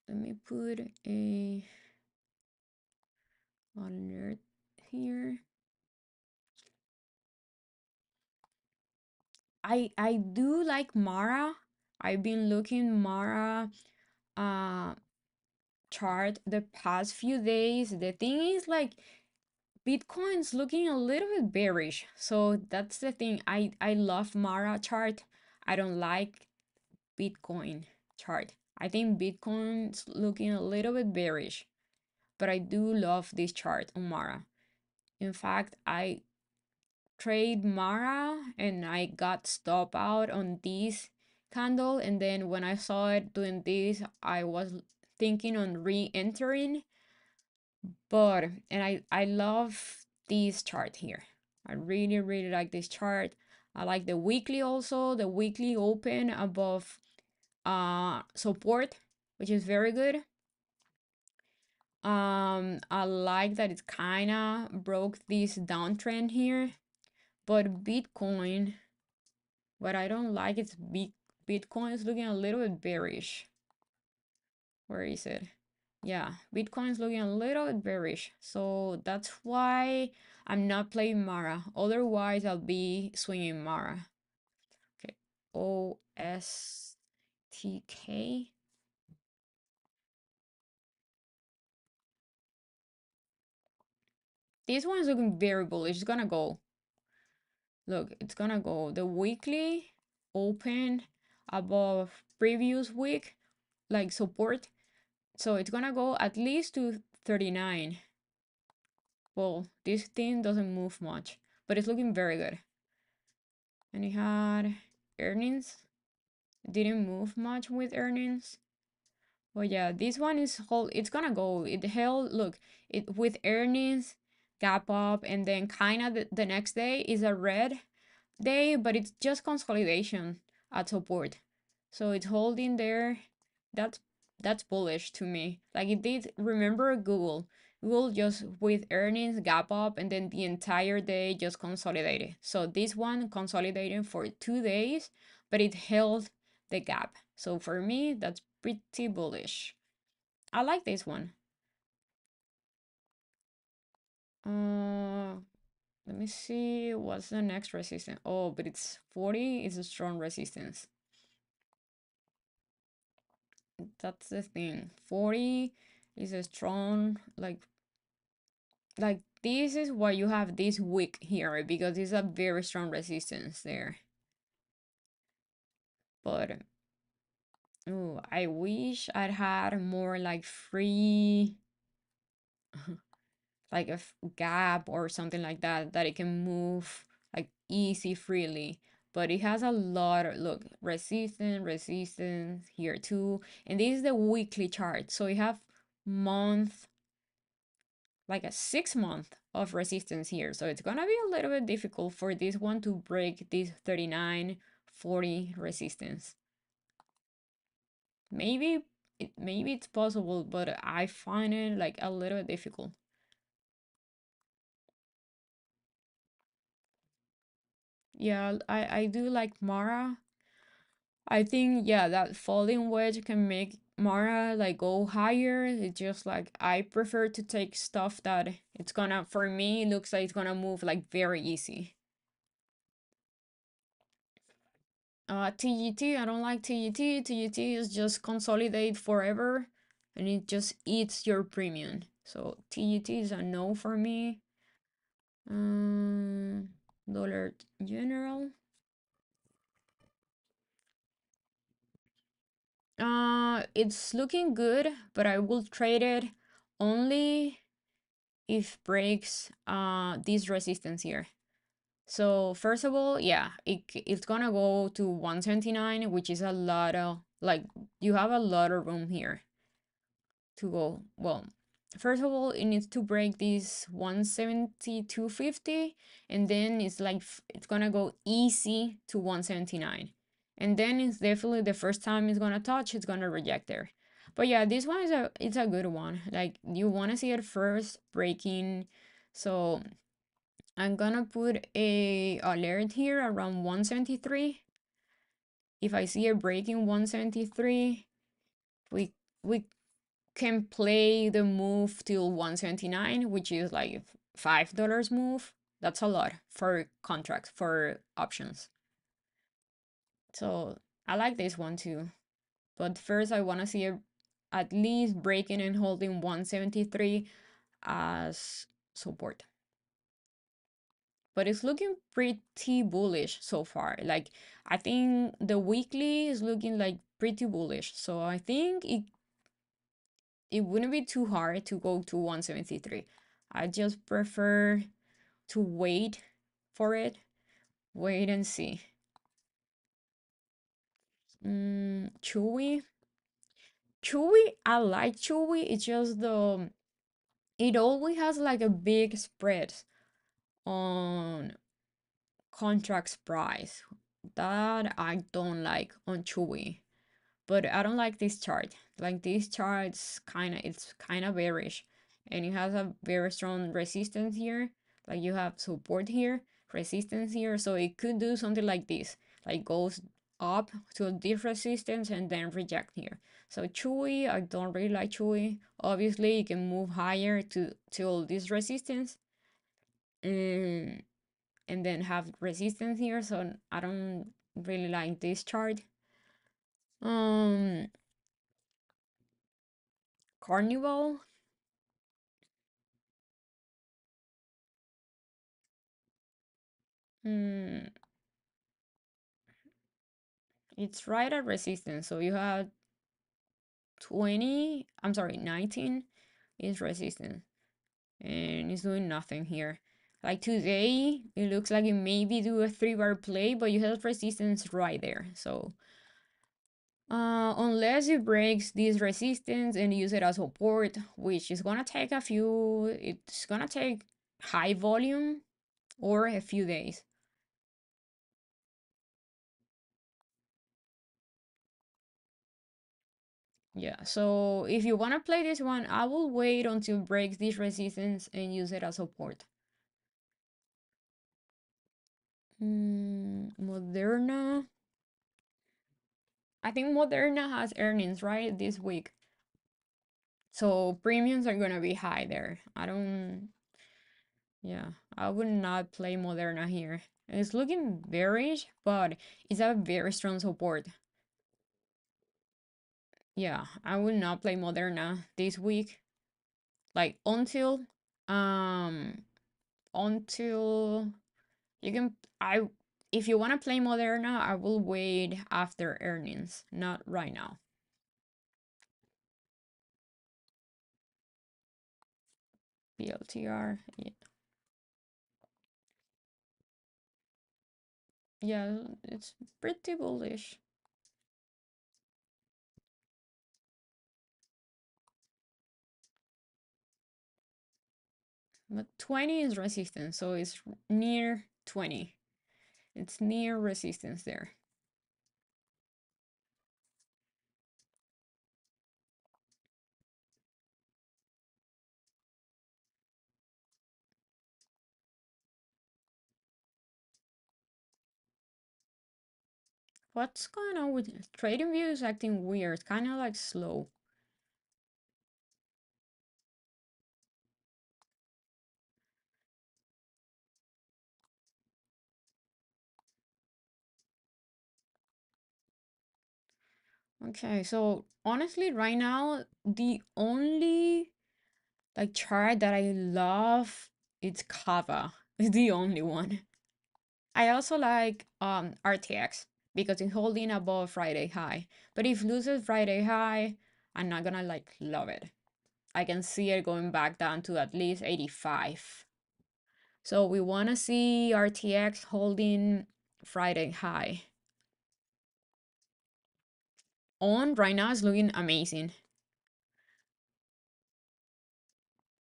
let me put a alert here. I do like Mara. I've been looking Mara uh chart the past few days. The thing is like Bitcoin's looking a little bit bearish. So that's the thing. I love Mara chart. I don't like Bitcoin chart. I think Bitcoin's looking a little bit bearish, but I do love this chart on Mara. In fact, I trade Mara and I got stop out on this candle, and then when I saw it doing this, I was thinking on re-entering. But and I love this chart here. I really like this chart. I like the weekly also. The weekly open above support, which is very good. I like that it kind of broke this downtrend here, but Bitcoin, what I don't like is Bitcoin is looking a little bit bearish. Where is it? Yeah, Bitcoin is looking a little bit bearish, so that's why I'm not playing Mara. Otherwise, I'll be swinging Mara. Okay, OSTK. This one is looking very bullish. It's gonna go. Look, it's gonna go. The weekly open above previous week, like support. So it's gonna go at least to 39. Well, this thing doesn't move much, but it's looking very good. And it had earnings. Didn't move much with earnings. But yeah, this one is whole. It's gonna go. It held. Look, it with earnings, gap up, and then kind of the next day is a red day, but it's just consolidation at support. So it's holding there. That's that's bullish to me. Like it did. Remember Google. Google just with earnings gap up and then the entire day just consolidated. So this one consolidated for 2 days, but it held the gap. So for me, that's pretty bullish. I like this one. Uh, let me see what's the next resistance. Oh, but it's 40 is a strong resistance. That's the thing. 40 is a strong like this is why you have this wick here because it's a very strong resistance there. But oh, I wish I'd had more like free like a gap or something like that that it can move like easy freely, but it has a lot of look resistance here too, and this is the weekly chart, so you have month like a 6 month of resistance here, so it's gonna be a little bit difficult for this one to break this 39.40 resistance. Maybe it's possible, but I find it like a little bit difficult. Yeah, I do like Mara. I think yeah, that falling wedge can make Mara like go higher. It's just like I prefer to take stuff that it's gonna for me it looks like it's gonna move like very easy. TGT, I don't like TGT. TGT is just consolidate forever and it just eats your premium. So TGT is a no for me. Um, Dollar General. It's looking good, but I will trade it only if breaks this resistance here. So first of all, yeah, it's gonna go to 179, which is a lot of like you have a lot of room here to go. Well, first of all, it needs to break this 172.50, and then it's like it's gonna go easy to 179. And then it's definitely the first time it's gonna touch, it's gonna reject there. But yeah, this one is a good one. Like you wanna see it first breaking. So I'm gonna put a alert here around 173. If I see it breaking 173, we we can play the move till 179, which is like $5 move. That's a lot for contracts, for options. So I like this one too. But first I want to see it at least breaking and holding 173 as support. But it's looking pretty bullish so far. Like I think the weekly is looking like pretty bullish. So I think it wouldn't be too hard to go to 173. I just prefer to wait for it. Wait and see. Chewy. Chewy, I like Chewy. It's just it always has like a big spread on contracts price. That I don't like on Chewy. But I don't like this chart. Like this chart's it's kind of bearish, and it has a very strong resistance here. Like you have support here, resistance here, so it could do something like this, like goes up to this resistance and then reject here. So Chewy, I don't really like Chewy. Obviously, you can move higher to till this resistance, and then have resistance here. So I don't really like this chart. Um, Carnival. Mm, it's right at resistance. So you have 20, I'm sorry, 19 is resistance. And it's doing nothing here. Like today, it looks like it maybe do a 3 bar play, but you have resistance right there. So unless it breaks this resistance and use it as support, which is gonna take it's gonna take high volume or a few days. Yeah, so if you want to play this one, I will wait until it breaks this resistance and use it as support. Moderna. I think Moderna has earnings, right, this week. So premiums are going to be high there. Yeah, I would not play Moderna here. It's looking bearish, but it's a very strong support. Yeah, I will not play Moderna this week. Like um, until you can I if you want to play Moderna, I will wait after earnings, not right now. BLTR. Yeah, yeah, it's pretty bullish. But 20 is resistance, so it's near 20. It's near resistance there. What's going on with trading view is acting weird, kind of like slow. Okay, so honestly, right now, the only like chart that I love, it's Cava. It's the only one. I also like RTX because it's holding above Friday high. But if loses Friday high, I'm not gonna like love it. I can see it going back down to at least 85. So we wanna see RTX holding Friday high. On right now is looking amazing.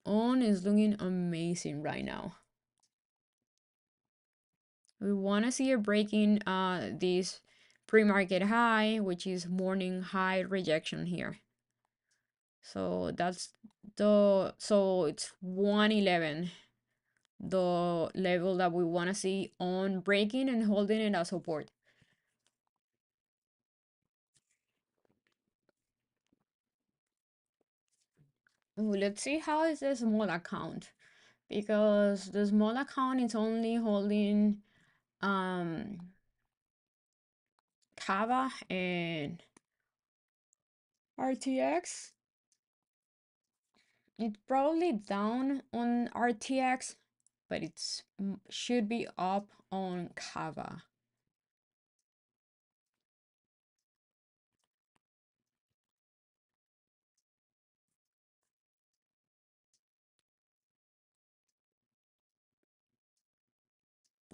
On is looking amazing right now. We wanna see it breaking this pre-market high, which is morning high rejection here. So that's so it's 111, the level that we want to see on breaking and holding it as support. Let's see how is the small account, because the small account is only holding Cava and RTX. It's probably down on RTX, but it's should be up on Cava.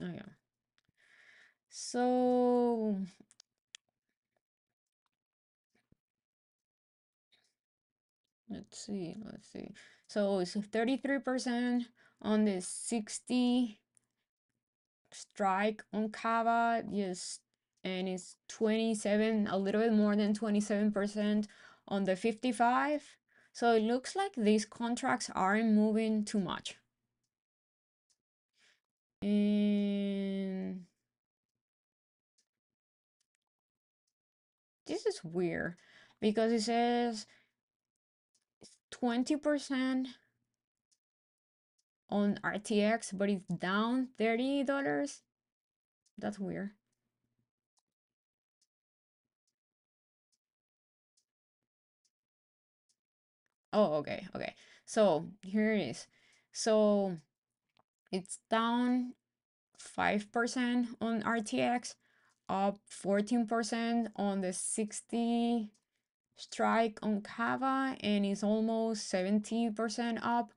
Oh yeah. So let's see. So it's 33% on the 60 strike on Cava, yes, and it's 27, a little bit more than 27% on the 55. So it looks like these contracts aren't moving too much. And this is weird because it says 20% on RTX, but it's down $30. That's weird. Oh, okay, okay. So here it is. So it's down 5% on RTX, up 14% on the 60 strike on Cava, and it's almost 70% up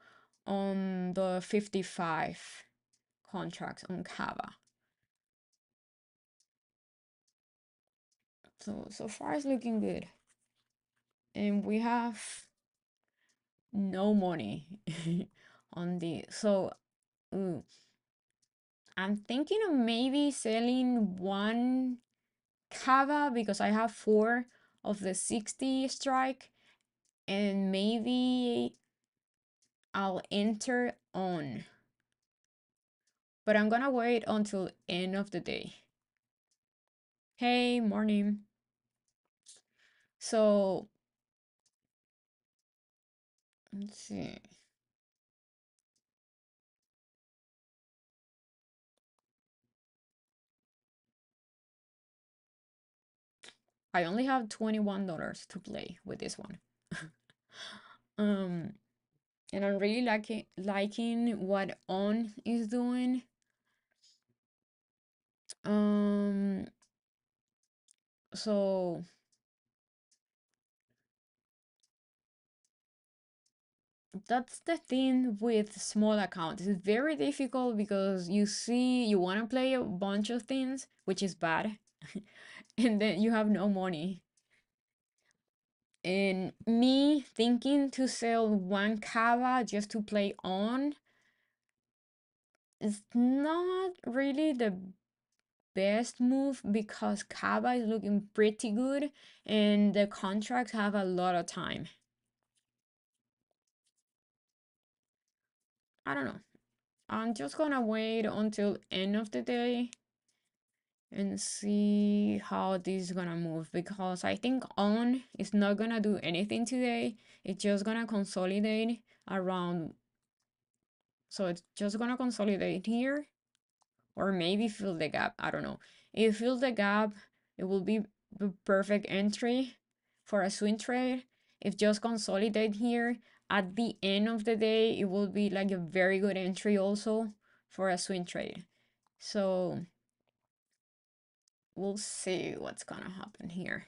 on the 55 contracts on Cava. So far it's looking good. And we have no money on the ooh, I'm thinking of maybe selling one Cava because I have four of the 60 strike, and maybe I'll enter on. But I'm gonna wait until end of the day. Hey, morning. So let's see. I only have $21 to play with this one. um, and I'm really liking what On is doing. Um, so that's the thing with small accounts. It's very difficult because you want to play a bunch of things, which is bad, and then you have no money. And me thinking to sell one Cava just to play On is not really the best move because Cava is looking pretty good and the contracts have a lot of time. I don't know. I'm just gonna wait until end of the day and see how this is gonna move because I think On is not gonna do anything today. It's just gonna consolidate around. So it's just gonna consolidate here or maybe fill the gap. I don't know. If it fills the gap, it will be the perfect entry for a swing trade. If just consolidate here at the end of the day, it will be like a very good entry also for a swing trade. So we'll see what's gonna happen here.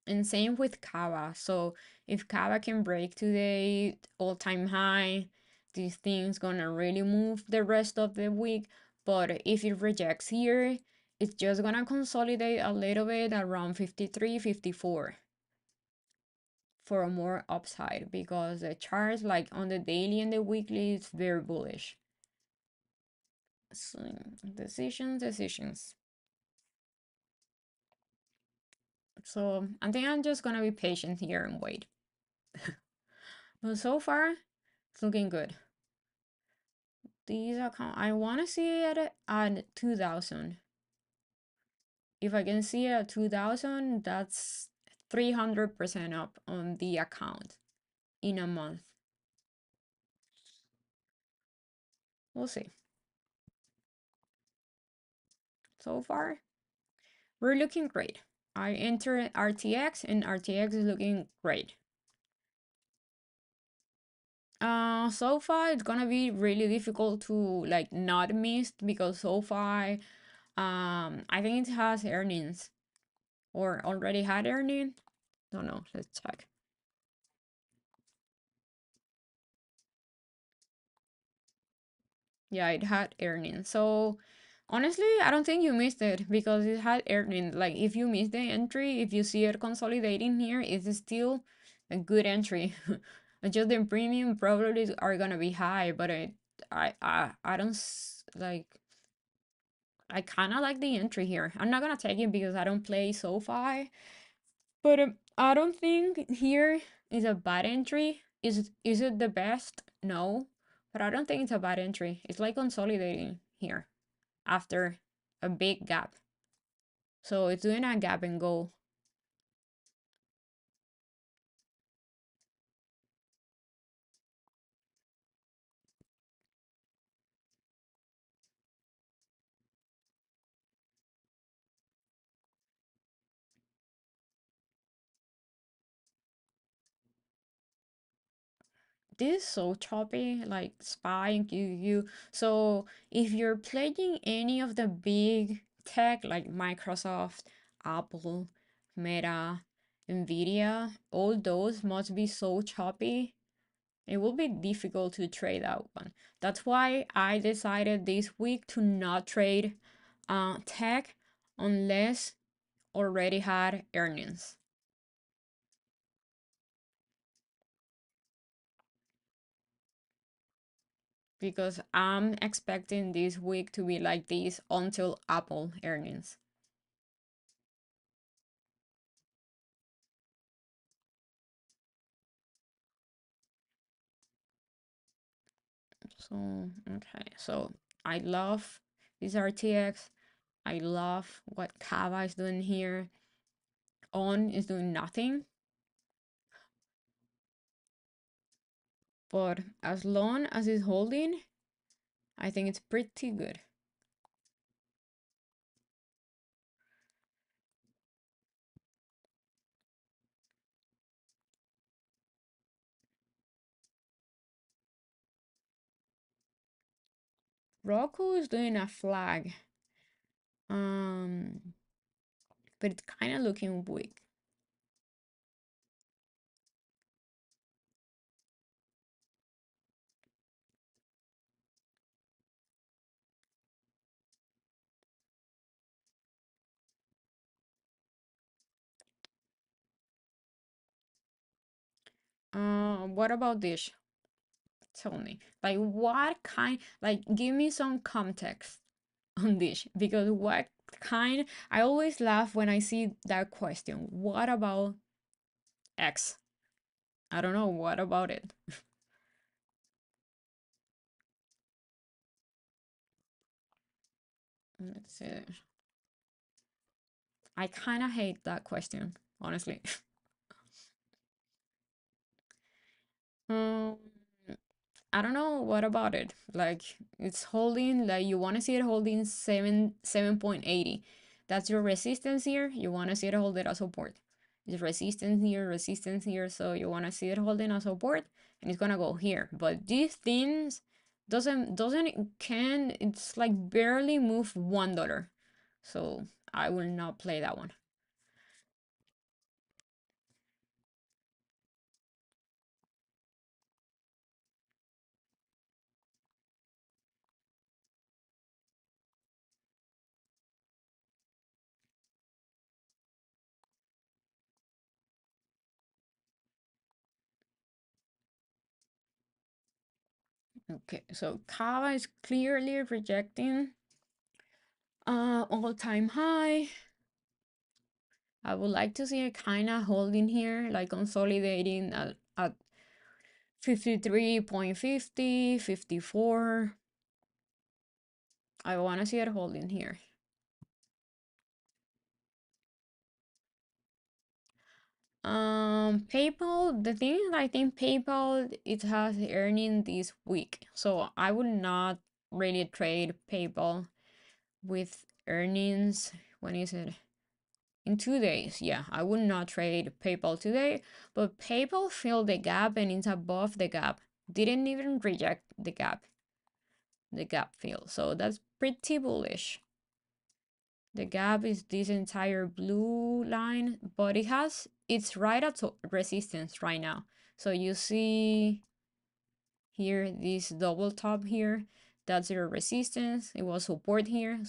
And same with Cava. So if Cava can break today, all-time high, this thing's gonna really move the rest of the week. But if it rejects here, it's just gonna consolidate a little bit around 53, 54 for a more upside because the charts like on the daily and the weekly is very bullish. So decisions. So I think I'm just gonna be patient here and wait. But so far, it's looking good. These account I want to see it at 2000. If I can see it at 2000, that's 300% up on the account in a month. We'll see. So far, we're looking great. I entered RTX and RTX is looking great. So far it's gonna be really difficult to like not miss because so far I think it has earnings or already had earnings. Don't know, let's check. Yeah, it had earnings. So Honestly, I don't think you missed it because it had earning. Like if you miss the entry, if you see it consolidating here, it's still a good entry. Just the premium probably are gonna be high, but I don't like. I kind of like the entry here. I'm not gonna take it because I don't play SoFi, but I don't think here is a bad entry. Is it the best? No, but I don't think it's a bad entry. It's like consolidating here after a big gap. So it's doing a gap and go. This is so choppy, like SPY and QQ. So if you're playing any of the big tech like Microsoft, Apple, Meta, Nvidia, all those must be so choppy. It will be difficult to trade that one. That's why I decided this week to not trade tech unless already had earnings. Because I'm expecting this week to be like this until Apple earnings. So, okay. So, I love this RTX. I love what Cava is doing here. On is doing nothing, but as long as it's holding, I think it's pretty good. Roku is doing a flag. Um, but it's kind of looking weak. What about this? Tell me, like, what kind? Like, give me some context on this because what kind? I always laugh when I see that question. What about X? I don't know. What about it? Let's see. I kind of hate that question, honestly. um, I don't know what about it. Like it's holding, like you want to see it holding 7.80. That's your resistance here. You want to see it hold it as support. It's resistance here. So you want to see it holding as support, and it's gonna go here. But these things doesn't can it's like barely move $1. So I will not play that one. Okay, so Cava is clearly rejecting all-time high. I would like to see it kind of holding here, like consolidating at 53.50, 54. I want to see it holding here. PayPal, the thing is, I think PayPal, it has earning this week. So I would not really trade PayPal with earnings. When is it? In 2 days. Yeah, I would not trade PayPal today, but PayPal filled the gap and it's above the gap. Didn't even reject the gap fill. So that's pretty bullish. The gap is this entire blue line, but it's right at resistance right now. So you see here this double top here. That's your resistance. It was support here,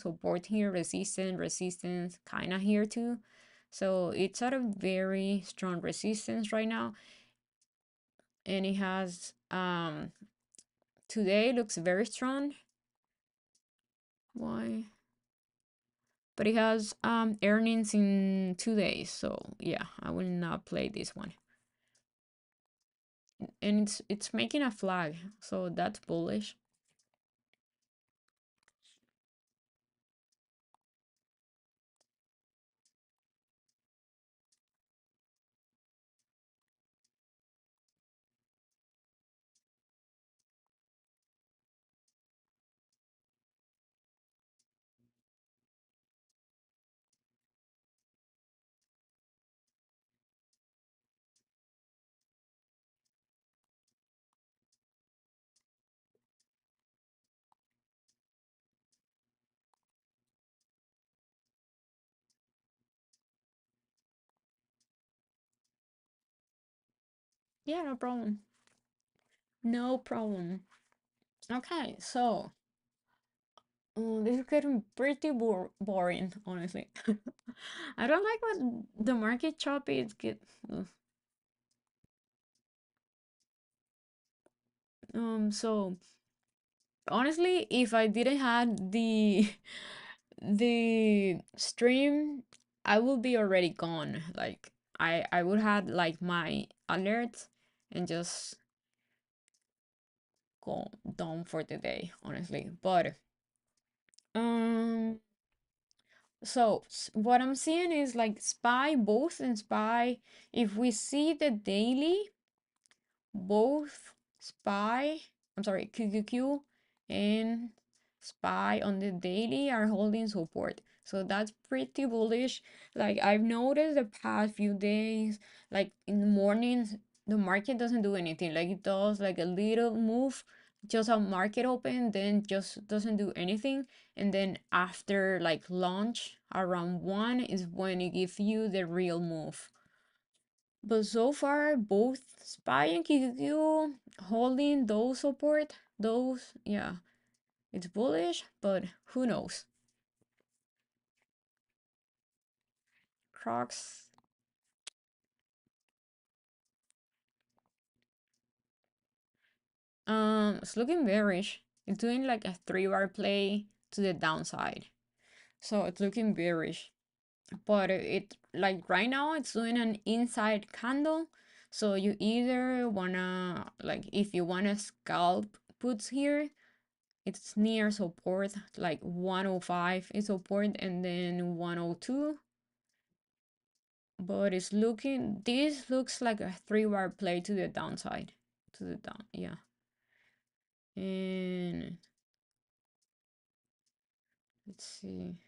resistance, resistance, kind of here too. So it's at a very strong resistance right now. And it has, today looks very strong. Why? But it has earnings in 2 days. So yeah, I will not play this one. And it's making a flag, so that's bullish. Yeah, no problem. No problem. Okay, so this is getting pretty boring, honestly. I don't like what the market chop is get. So honestly, if I didn't had the the stream, I would be already gone. Like I would have like my alerts and just go done for the day, honestly. But um so what I'm seeing is like SPY, both in SPY. If we see the daily, both SPY, I'm sorry, QQQ and SPY on the daily are holding support. So that's pretty bullish. Like I've noticed the past few days, like in the mornings, the market doesn't do anything. Like it does like a little move, just a market open, then just doesn't do anything. And then after like launch around 1 is when it gives you the real move. But so far, both Spy and QQQ holding those support, those, yeah, it's bullish, but who knows? Crocs, it's looking bearish. It's doing like a 3 bar play to the downside. So it's looking bearish. But it, like right now, it's doing an inside candle. So you either wanna, like, if you wanna scalp puts here, it's near support, like 105 is support and then 102. But it's looking, this looks like a 3 bar play to the downside. To the down, yeah. And let's see.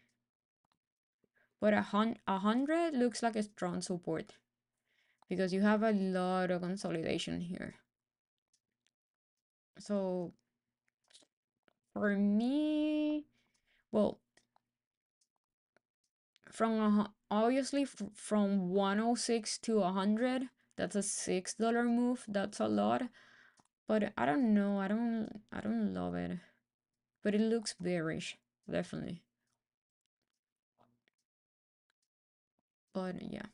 But a hundred looks like a strong support because you have a lot of consolidation here. So for me, well, obviously from 106 to 100, that's a $6 move. That's a lot. But I don't know. I don't love it. But it looks bearish, definitely. But yeah.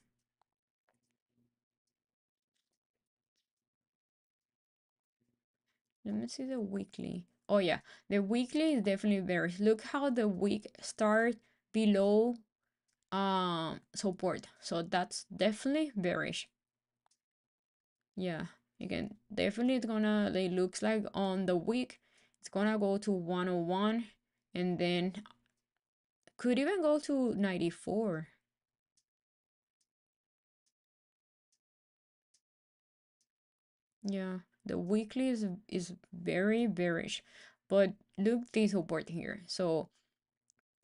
Let me see the weekly. Oh yeah, the weekly is definitely bearish. Look how the week start below support. So that's definitely bearish. Yeah. Again, definitely it's gonna, it looks like on the week it's gonna go to 101 and then could even go to 94. Yeah, the weekly is very bearish, but look this support here. So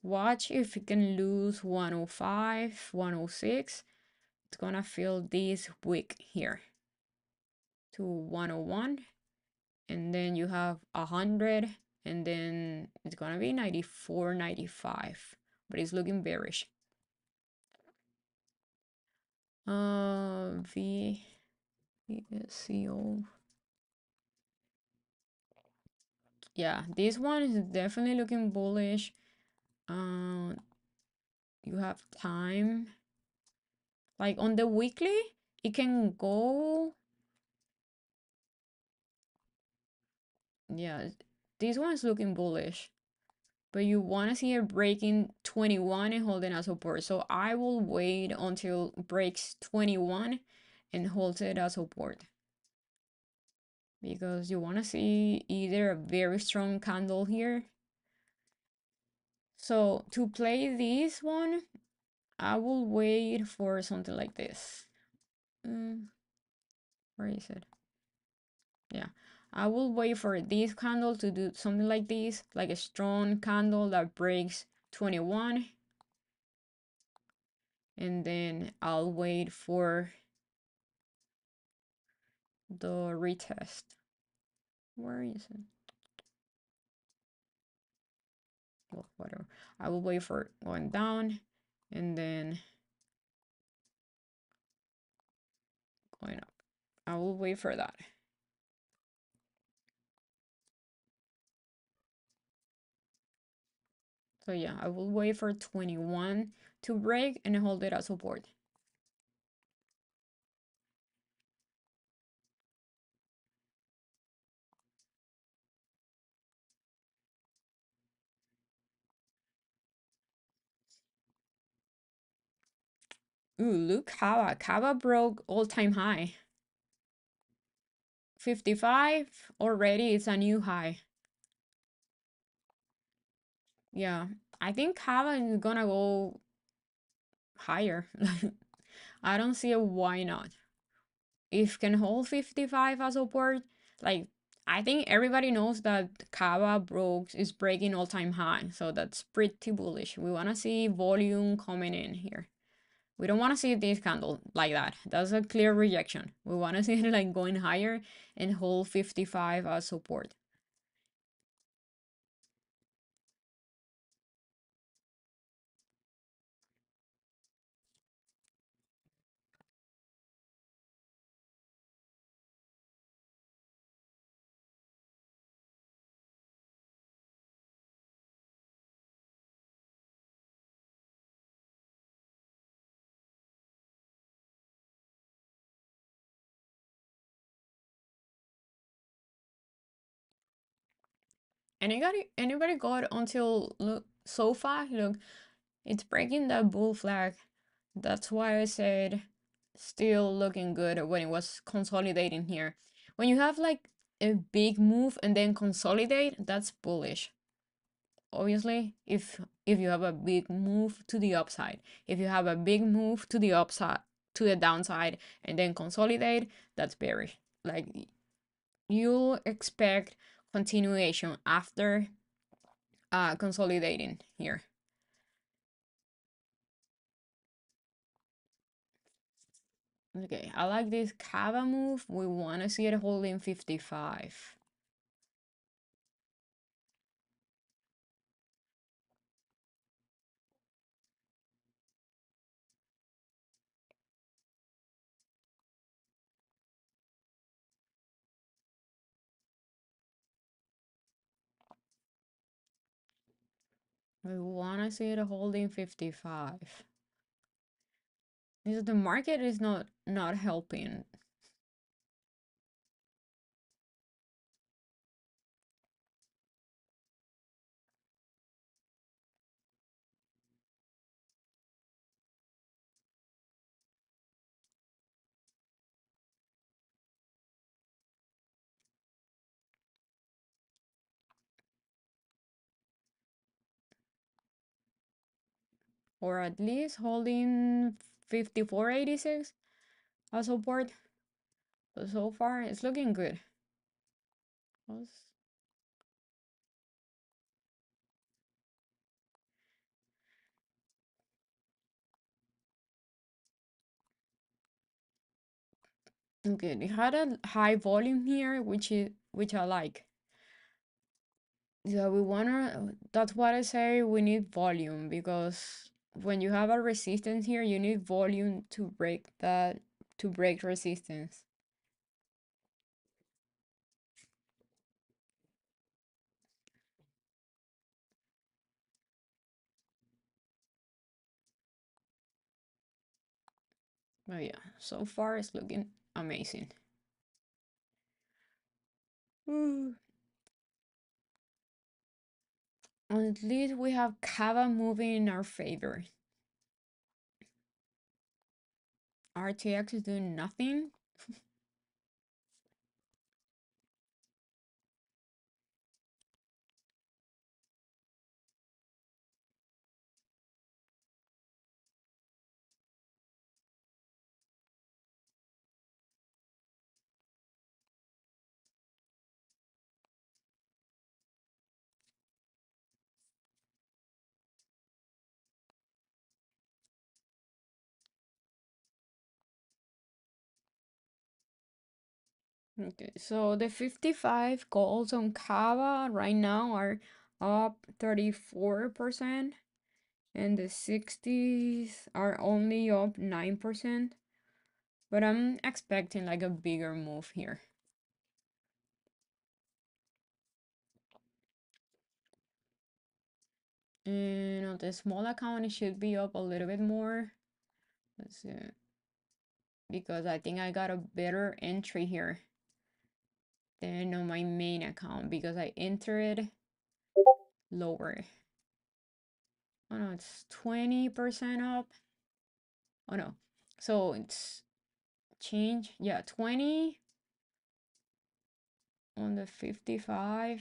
watch if it can lose 105, 106. It's gonna feel this week here to 101, and then you have 100, and then it's gonna be 94, 95. But it's looking bearish. VSCO. Yeah, this one is definitely looking bullish. Um, you have time. Like on the weekly, it can go. Yeah, this one is looking bullish, but you want to see it breaking 21 and holding as support. So I will wait until breaks 21 and holds it as support because you want to see either a very strong candle here. So to play this one, I will wait for something like this. Where is it? Yeah. I will wait for this candle to do something like this, like a strong candle that breaks 21. And then I'll wait for the retest. Where is it? Well, whatever. I will wait for it going down and then going up. I will wait for that. So yeah, I will wait for 21 to break and hold it as support. Ooh, look, Cava. Cava broke all-time high. 55 already, it's a new high. Yeah, I think Cava is gonna go higher. I don't see a why not. If can hold 55 as support, like I think everybody knows that Cava broke is breaking all-time high, so that's pretty bullish. We want to see volume coming in here. We don't want to see this candle like that. That's a clear rejection. We want to see it like going higher and hold 55 as support. Anybody got until look so far? Look, it's breaking that bull flag. That's why I said still looking good when it was consolidating here. When you have like a big move and then consolidate, that's bullish. Obviously, if you have a big move to the upside, if you have a big move to the upside, to the downside, and then consolidate, that's bearish. Like you'll expect continuation after consolidating here. Okay, I like this Cava move. We want to see it holding 55. We want to see it holding 55. The market is not helping. Or at least holding 54.86 as support. So far, it's looking good. Okay, it had a high volume here, which I like. Yeah, we wanna. That's what I say. We need volume because when you have a resistance here, you need volume to break that, to break resistance. But yeah, so far it's looking amazing. Mm. At least we have Cava moving in our favor. RTX is doing nothing. Okay, so the 55 calls on Cava right now are up 34%, and the 60s are only up 9%. But I'm expecting like a bigger move here. And on the small account, it should be up a little bit more. Let's see. Because I think I got a better entry here than on my main account because I entered lower. Oh no, it's 20% up. Oh no. So it's change. Yeah, 20 on the 55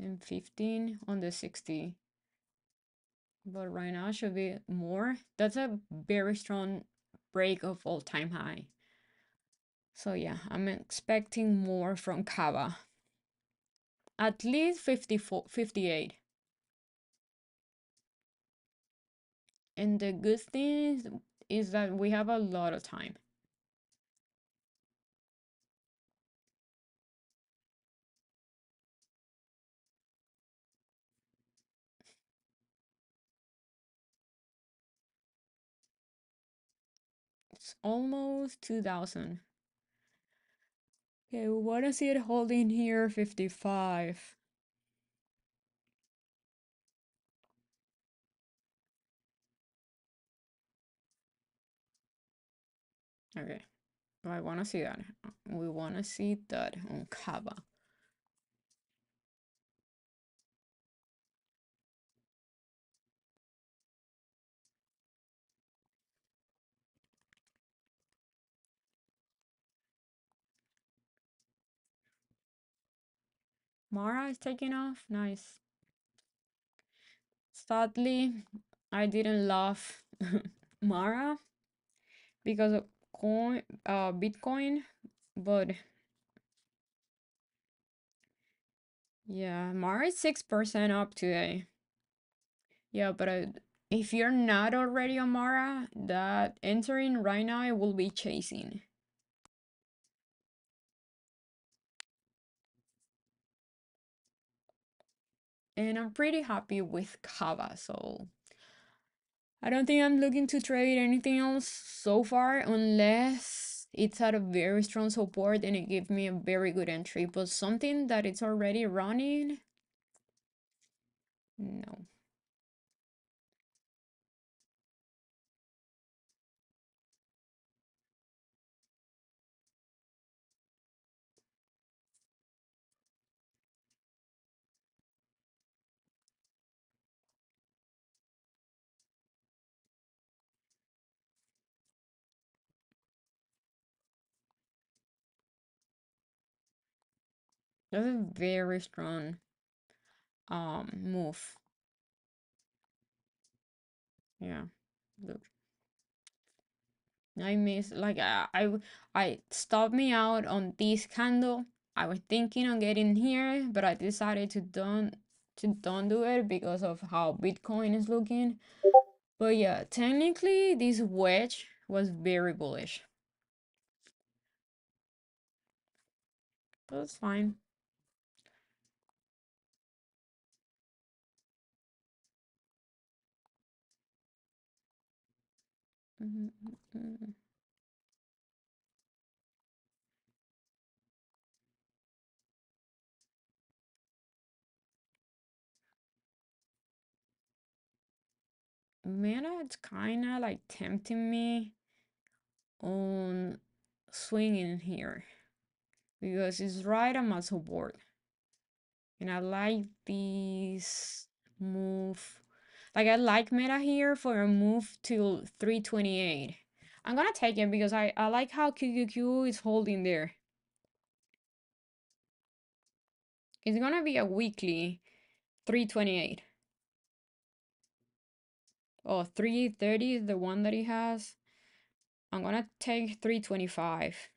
and 15 on the 60. But right now should be more. That's a very strong break of all-time high. So yeah, I'm expecting more from Cava. At least 54, 58. And the good thing is that we have a lot of time. It's almost 2000. Okay, what is it holding here? 55. Okay, I want to see that. We want to see that on Cava. Mara is taking off. Nice. Sadly, I didn't love Mara because of Bitcoin, but yeah, Mara is 6% up today. Yeah, but if you're not already on Mara, that entering right now, it will be chasing. And I'm pretty happy with Cava, so I don't think I'm looking to trade anything else so far unless it's at a very strong support and it gives me a very good entry. But something that it's already running, no. That's a very strong move. Yeah. Look. I miss like I stopped me out on this candle. I was thinking on getting here, but I decided to don't do it because of how Bitcoin is looking. But yeah, technically this wedge was very bullish. That's fine. Mhm, mhm. Man, it's kind of like tempting me on swinging here because it's right on my support. And I like this move. Like I like meta here for a move to 328. I'm gonna take it because I like how QQQ is holding there. It's gonna be a weekly 328. Oh, 330 is the one that he has. I'm gonna take 325.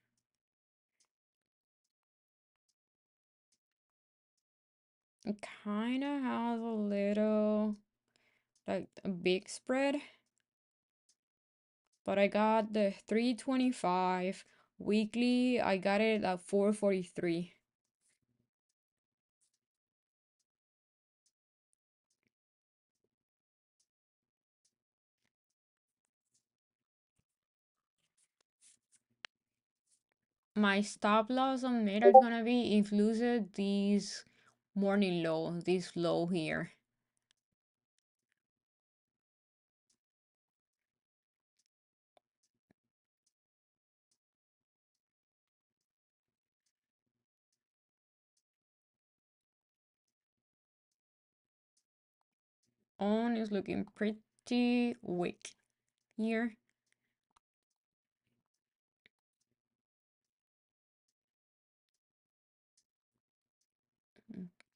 It kinda has a little, like a big spread, but I got the 325 weekly. I got it at 443. My stop loss on meta is gonna be if loses this morning low, this low here. On is looking pretty weak here.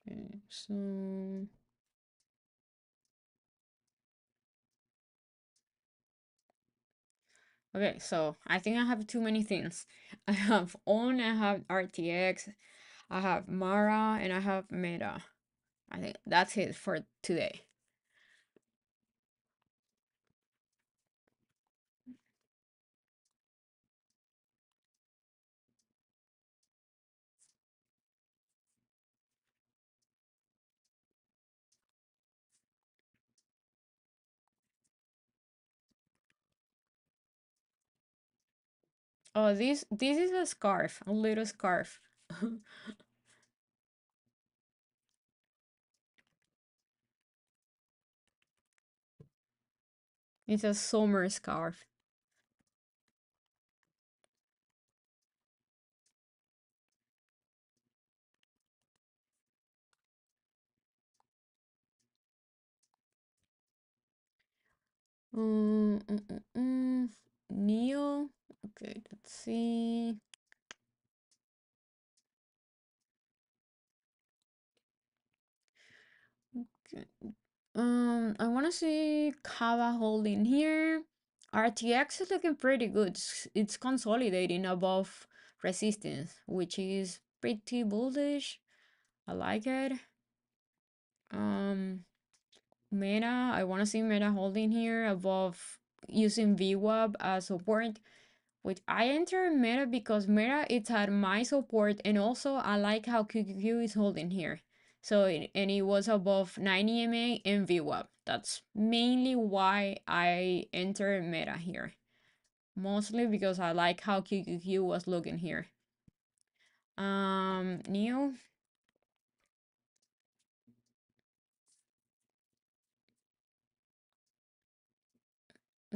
Okay, so okay, so I think I have too many things. I have on, I have RTX, I have Mara, and I have Meta. I think that's it for today. Oh, this is a scarf, a little scarf. It's a summer scarf. Mm, mm, mm, mm. Neo. Okay, let's see. Okay. I want to see Cava holding here. RTX is looking pretty good. It's consolidating above resistance, which is pretty bullish. I like it. Um, Meta, I want to see Meta holding here above using VWAP as support. Which I enter Meta because Meta it's at my support, and also I like how QQQ is holding here. So and it was above 90 MA and VWAP. That's mainly why I enter Meta here. Mostly because I like how QQQ was looking here. Neo.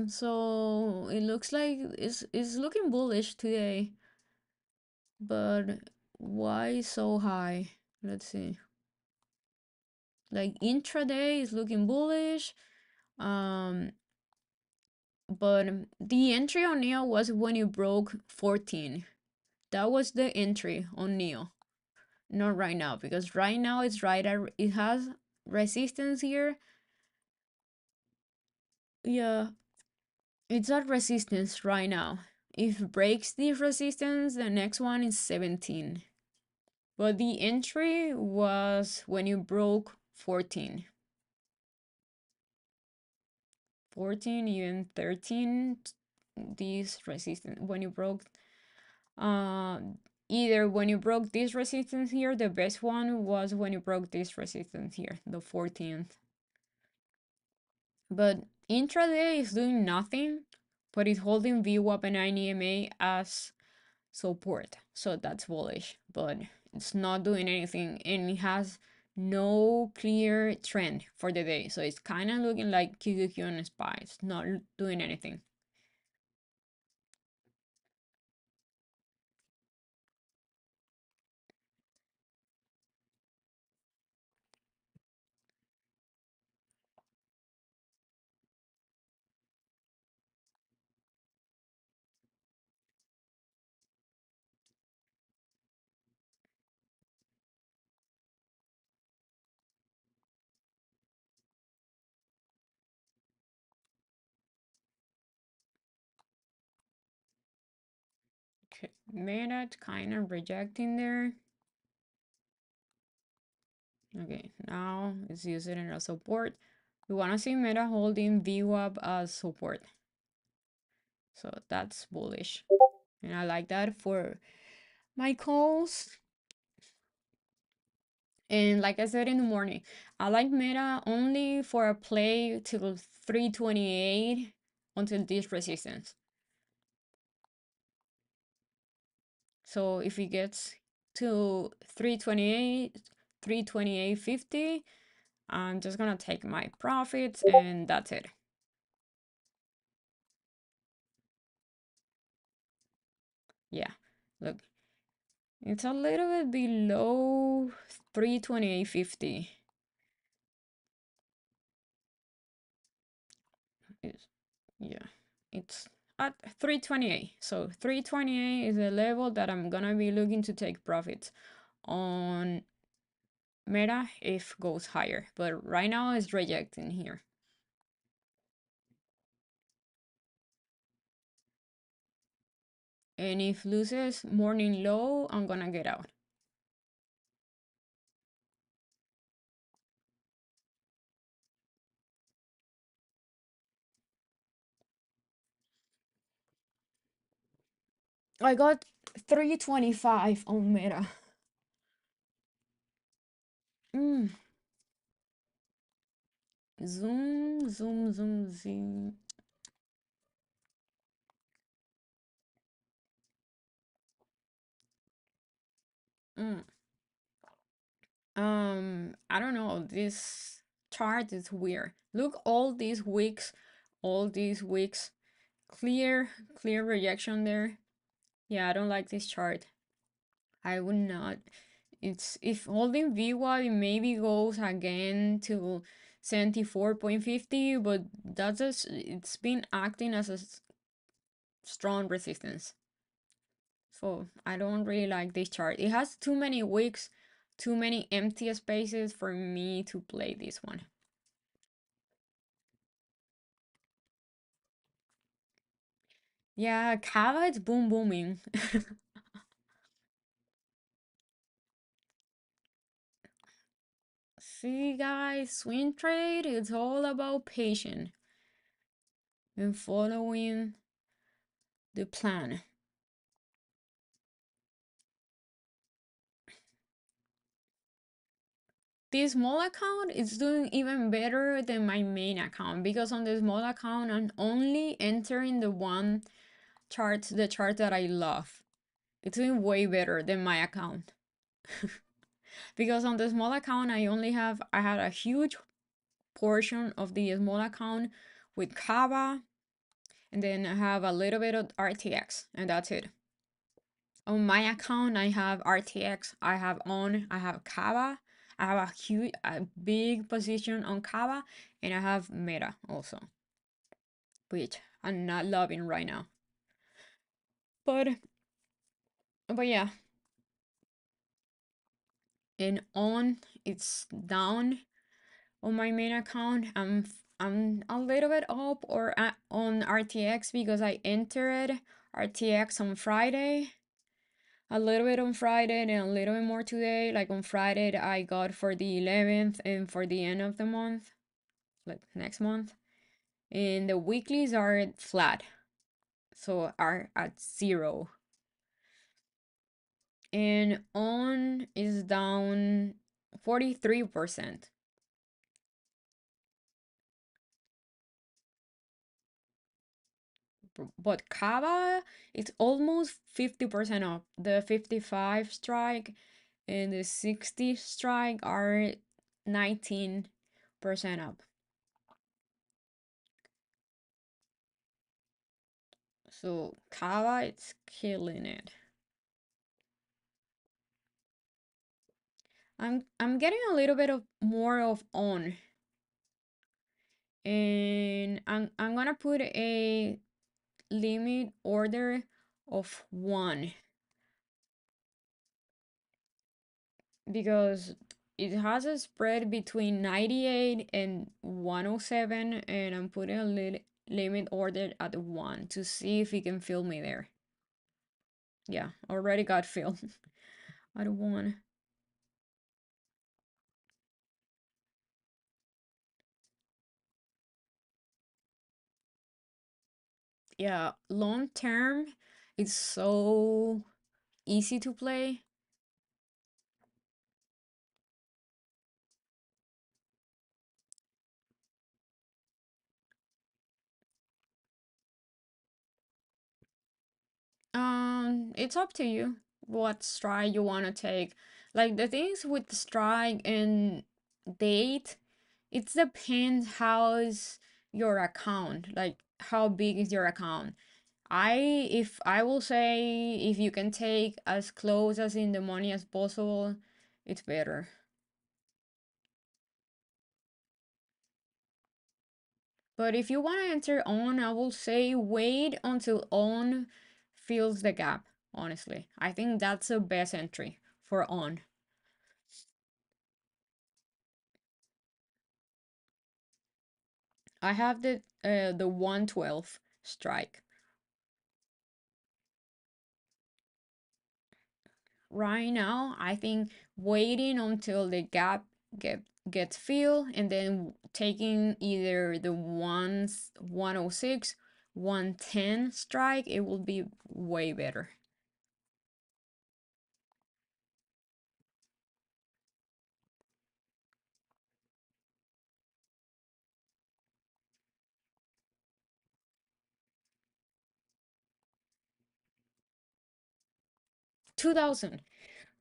So it looks like it's looking bullish today, but why so high? Let's see. Like intraday is looking bullish. Um, but the entry on Neo was when you broke 14. That was the entry on Neo. Not right now, because right now it's right at, it has resistance here. Yeah, it's at resistance right now. If it breaks this resistance, the next one is 17. But the entry was when you broke 14. 14, even 13, this resistance, when you broke uh, either when you broke this resistance here, the best one was when you broke this resistance here, the 14th. But intraday is doing nothing, but it's holding VWAP and INEMA as support. So that's bullish, but it's not doing anything and it has no clear trend for the day. So it's kind of looking like QQQ and SPY. It's not doing anything. Okay, meta kind of rejecting there. Okay, now it's using it as support. We want to see meta holding VWAP as support. So that's bullish. And I like that for my calls. And like I said in the morning, I like meta only for a play till 328 until this resistance. So if it gets to 328, 328.50, I'm just gonna take my profits and that's it. Yeah, look, it's a little bit below 328.50. Yeah, it's at 328. So 328 is the level that I'm gonna be looking to take profits on meta if goes higher. But right now it's rejecting here. And if loses morning low, I'm gonna get out. I got 325 on meta. Mm. Zoom, zoom, zoom, zoom. Mm. I don't know. This chart is weird. Look, all these weeks, clear, clear rejection there. Yeah, I don't like this chart. I would not. It's if holding VWAP, it maybe goes again to 74.50, but that's just it's been acting as a strong resistance. So I don't really like this chart. It has too many wicks, too many empty spaces for me to play this one. Yeah, Cava is boom booming. See guys, swing trade is all about patience and following the plan. This small account is doing even better than my main account because on the small account I'm only entering the chart that I love. It's doing way better than my account. Because on the small account I had a huge portion of the small account with Cava, and then I have a little bit of RTX, and that's it. On my account, I have RTX, I have Cava, I have a big position on Cava, and I have Meta also, which I'm not loving right now. But yeah, and on it's down on my main account. I'm a little bit up or on RTX because I entered RTX on Friday, a little bit on Friday and a little bit more today. Like on Friday, I got for the 11th and for the end of the month, like next month. And the weeklies are flat, so are at 0. And on is down 43%. But Cava, it's almost 50% up. The 55 strike and the 60 strike are 19% up. So Cava, it's killing it. I'm getting a little bit of more of on, and I'm gonna put a limit order of 1 because it has a spread between 98 and 107, and I'm putting a limit order at 1 to see if it can fill me there. Yeah, already got filled. I don't want. Yeah, long term, it's so easy to play. It's up to you what strike you want to take. Like the things with strike and date, it depends how's your account, like how big is your account. If I will say if you can take as close as in the money as possible, it's better. But if you want to enter on, I will say wait until on fills the gap, honestly. I think that's the best entry for on. I have the 112 strike. Right now, I think waiting until the gap get gets filled and then taking either the ones 106, 110 strike, it will be way better. 2000.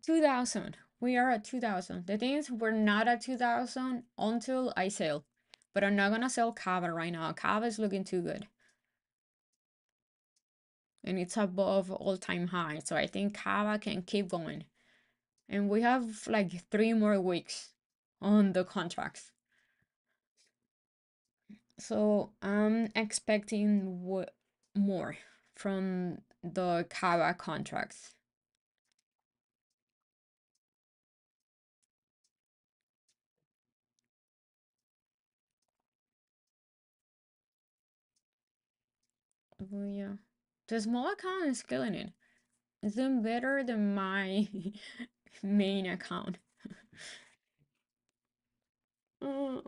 2000. We are at 2000. The thing is, we're not at 2000 until I sell. But I'm not gonna sell Cava right now. Cava is looking too good. And it's above all-time high. So I think Cava can keep going. And we have like 3 more weeks on the contracts. So I'm expecting more from the Cava contracts. Well, yeah. The small account is killing it. It's doing better than my main account. Oh,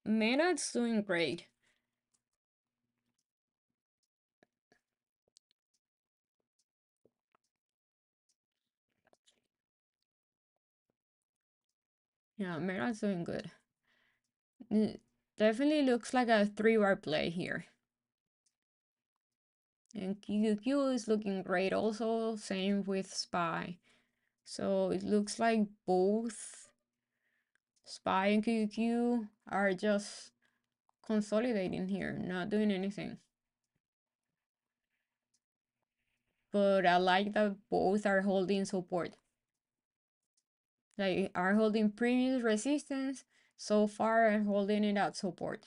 Meta's doing great. Yeah, Meta's doing good. It definitely looks like a 3-bar play here. And QQ is looking great also, same with Spy. So it looks like both Spy and QQ are just consolidating here, not doing anything. But I like that both are holding support. Like are holding previous resistance, so far are holding it at support.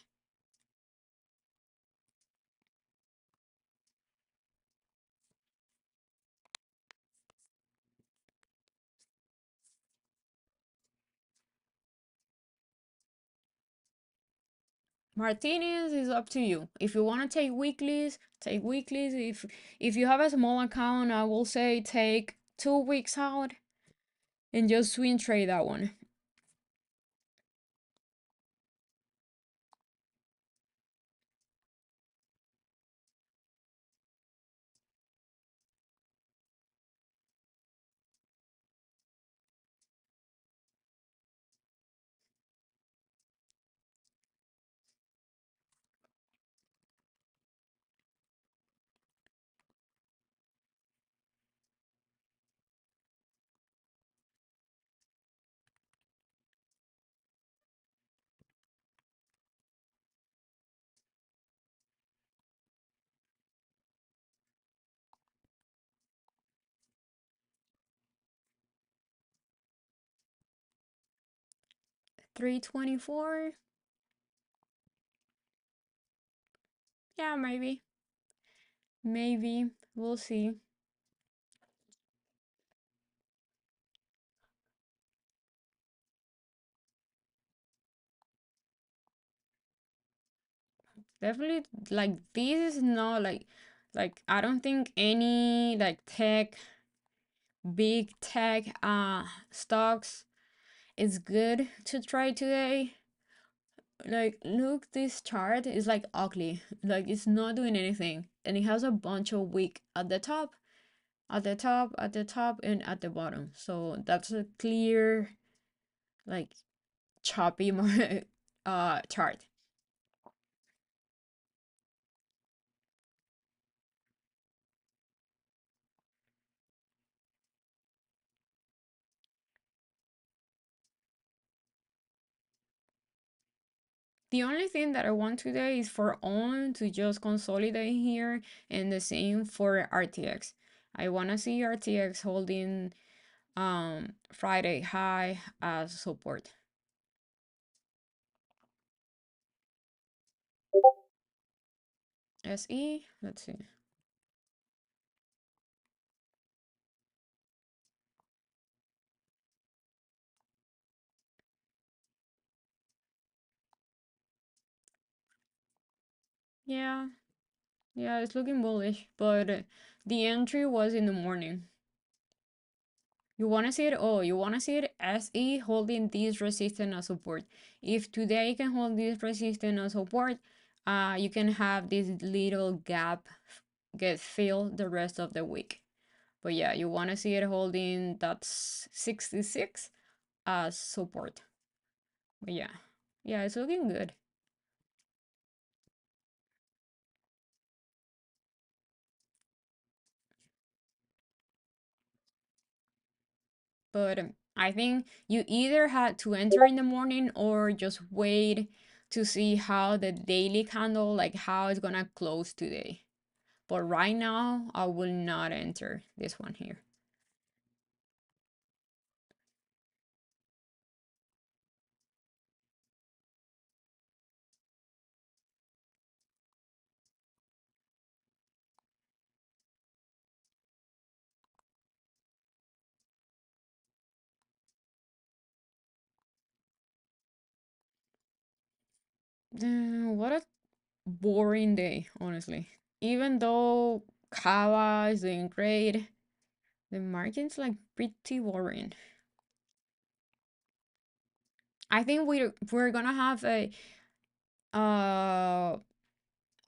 'Martinez is up to you. If you want to take weeklies, take weeklies. If you have a small account, I will say take 2 weeks out and just swing trade that one. 324. Yeah, maybe we'll see. Definitely, like this is not like Like I don't think any like big tech stocks is good to try today. Like look, this chart is like ugly. Like it's not doing anything. And it has a bunch of wick at the top, at the top, and at the bottom. So that's a clear like choppy chart. The only thing that I want today is for ON to just consolidate here, and the same for RTX. I want to see RTX holding Friday high as support. SE, let's see. Yeah, yeah, it's looking bullish, but the entry was in the morning. You want to see it? Oh, you want to see it SE holding this resistance as support. If today can hold this resistance as support, you can have this little gap get filled the rest of the week. But yeah, you want to see it holding that's 66 as support. But yeah, yeah, it's looking good. But I think you either had to enter in the morning or just wait to see how the daily candle, like how it's gonna close today. But right now, I will not enter this one here. What a boring day, honestly. Even though Cava is doing great, the market's like pretty boring. I think we're gonna have a uh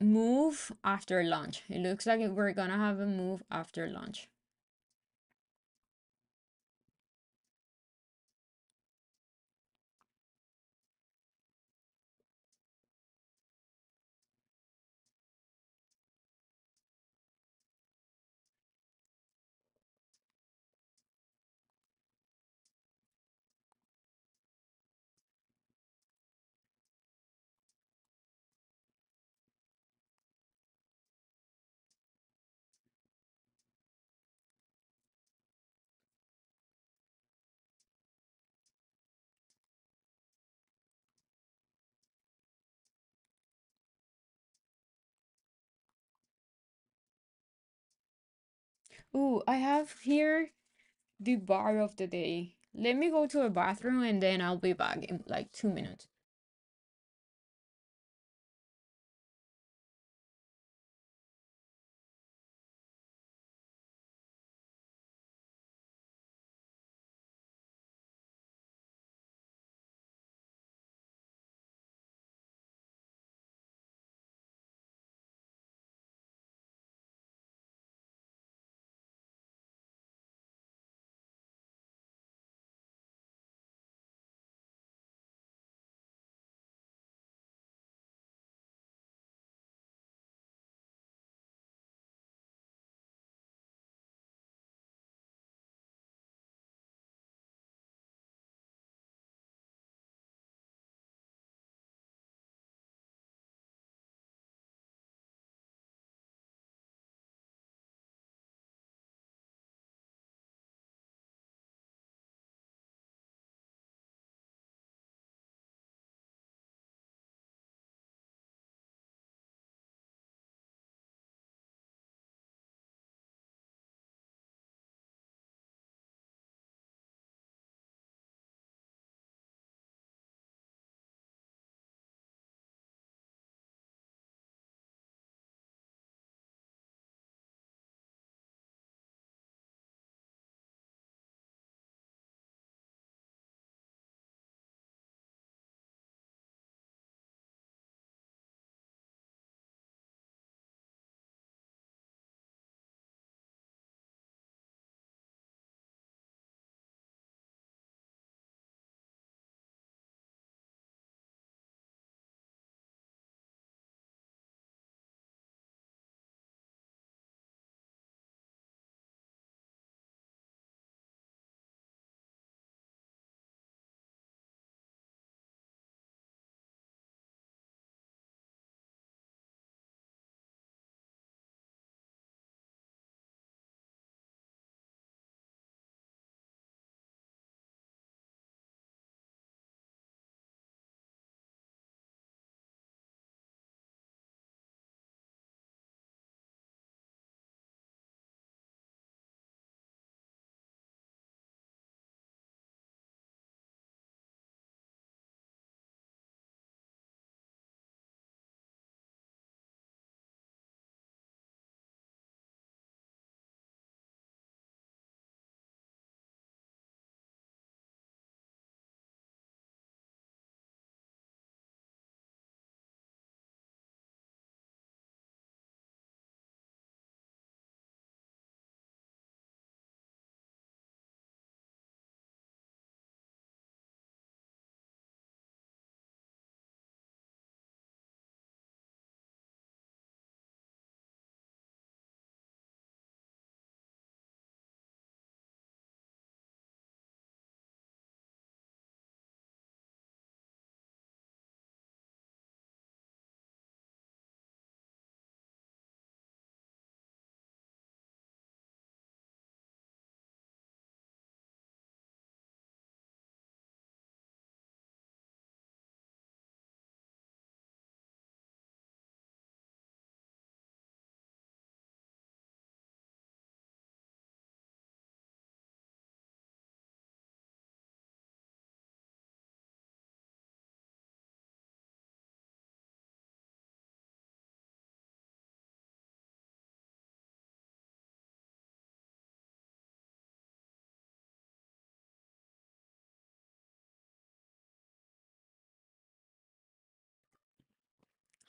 move after lunch. It looks like we're gonna have a move after lunch. Ooh, I have here the bar of the day. Let me go to a bathroom and then I'll be back in like 2 minutes.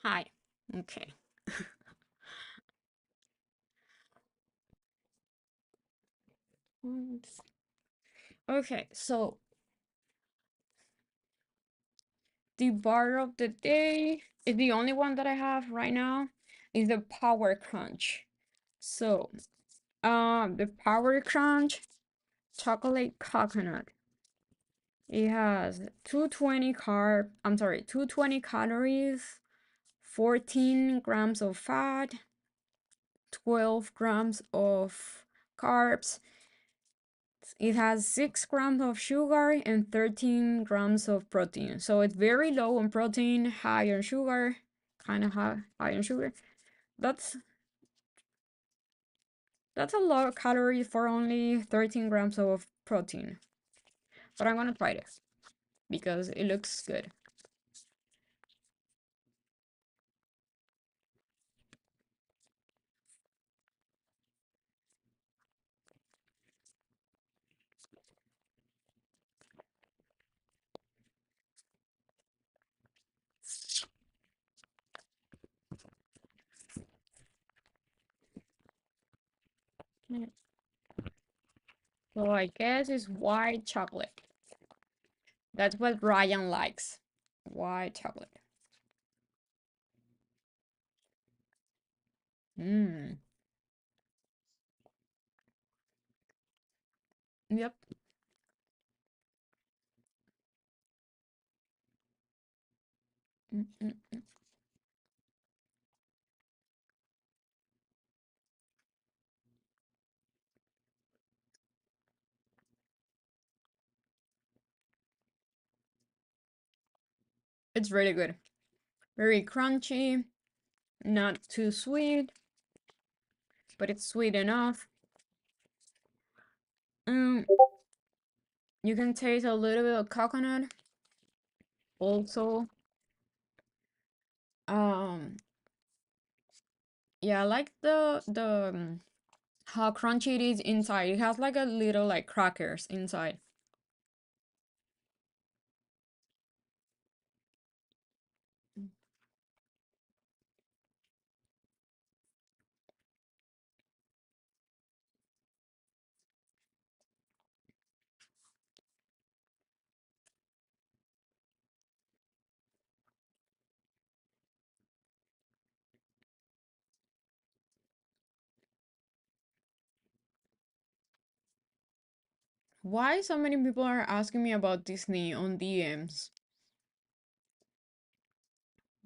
Hi. Okay. Okay, so the bar of the day is the only one that I have right now is the Power Crunch. So, the Power Crunch chocolate coconut. It has 220 calories, 14 grams of fat, 12 grams of carbs. It has 6 grams of sugar and 13 grams of protein. So it's very low on protein, high on sugar, kind of high on sugar. That's that's a lot of calories for only 13 grams of protein. But I'm gonna try this because it looks good. So I guess it's white chocolate. That's what Ryan likes. White chocolate. Mmm. Yep. Mm-mm. It's really good. Very crunchy, not too sweet, but it's sweet enough. Mm, you can taste a little bit of coconut. Also, um, yeah, I like the how crunchy it is inside. It has like a little like crackers inside. Why so many people are asking me about Disney on DMs?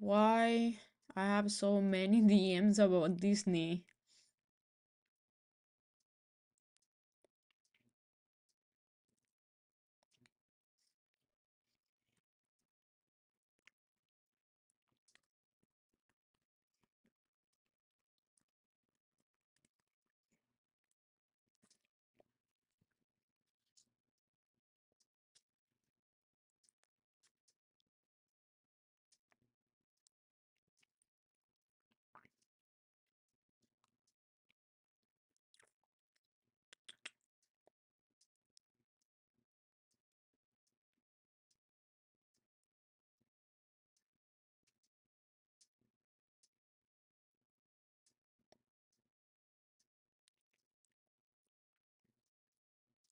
Why I have so many DMs about Disney?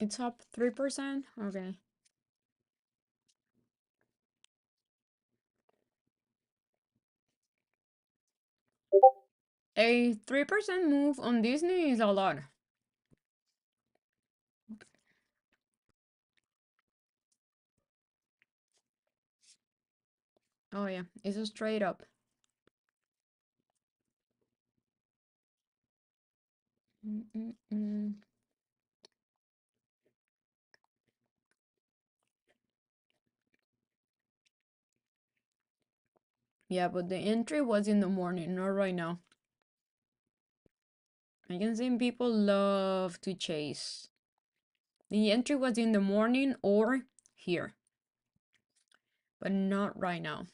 It's up 3%? Okay. A 3% move on Disney is a lot. Oh yeah, it's a straight up. Mm-mm-mm. Yeah, but the entry was in the morning, not right now. I can see people love to chase. The entry was in the morning or here, but not right now.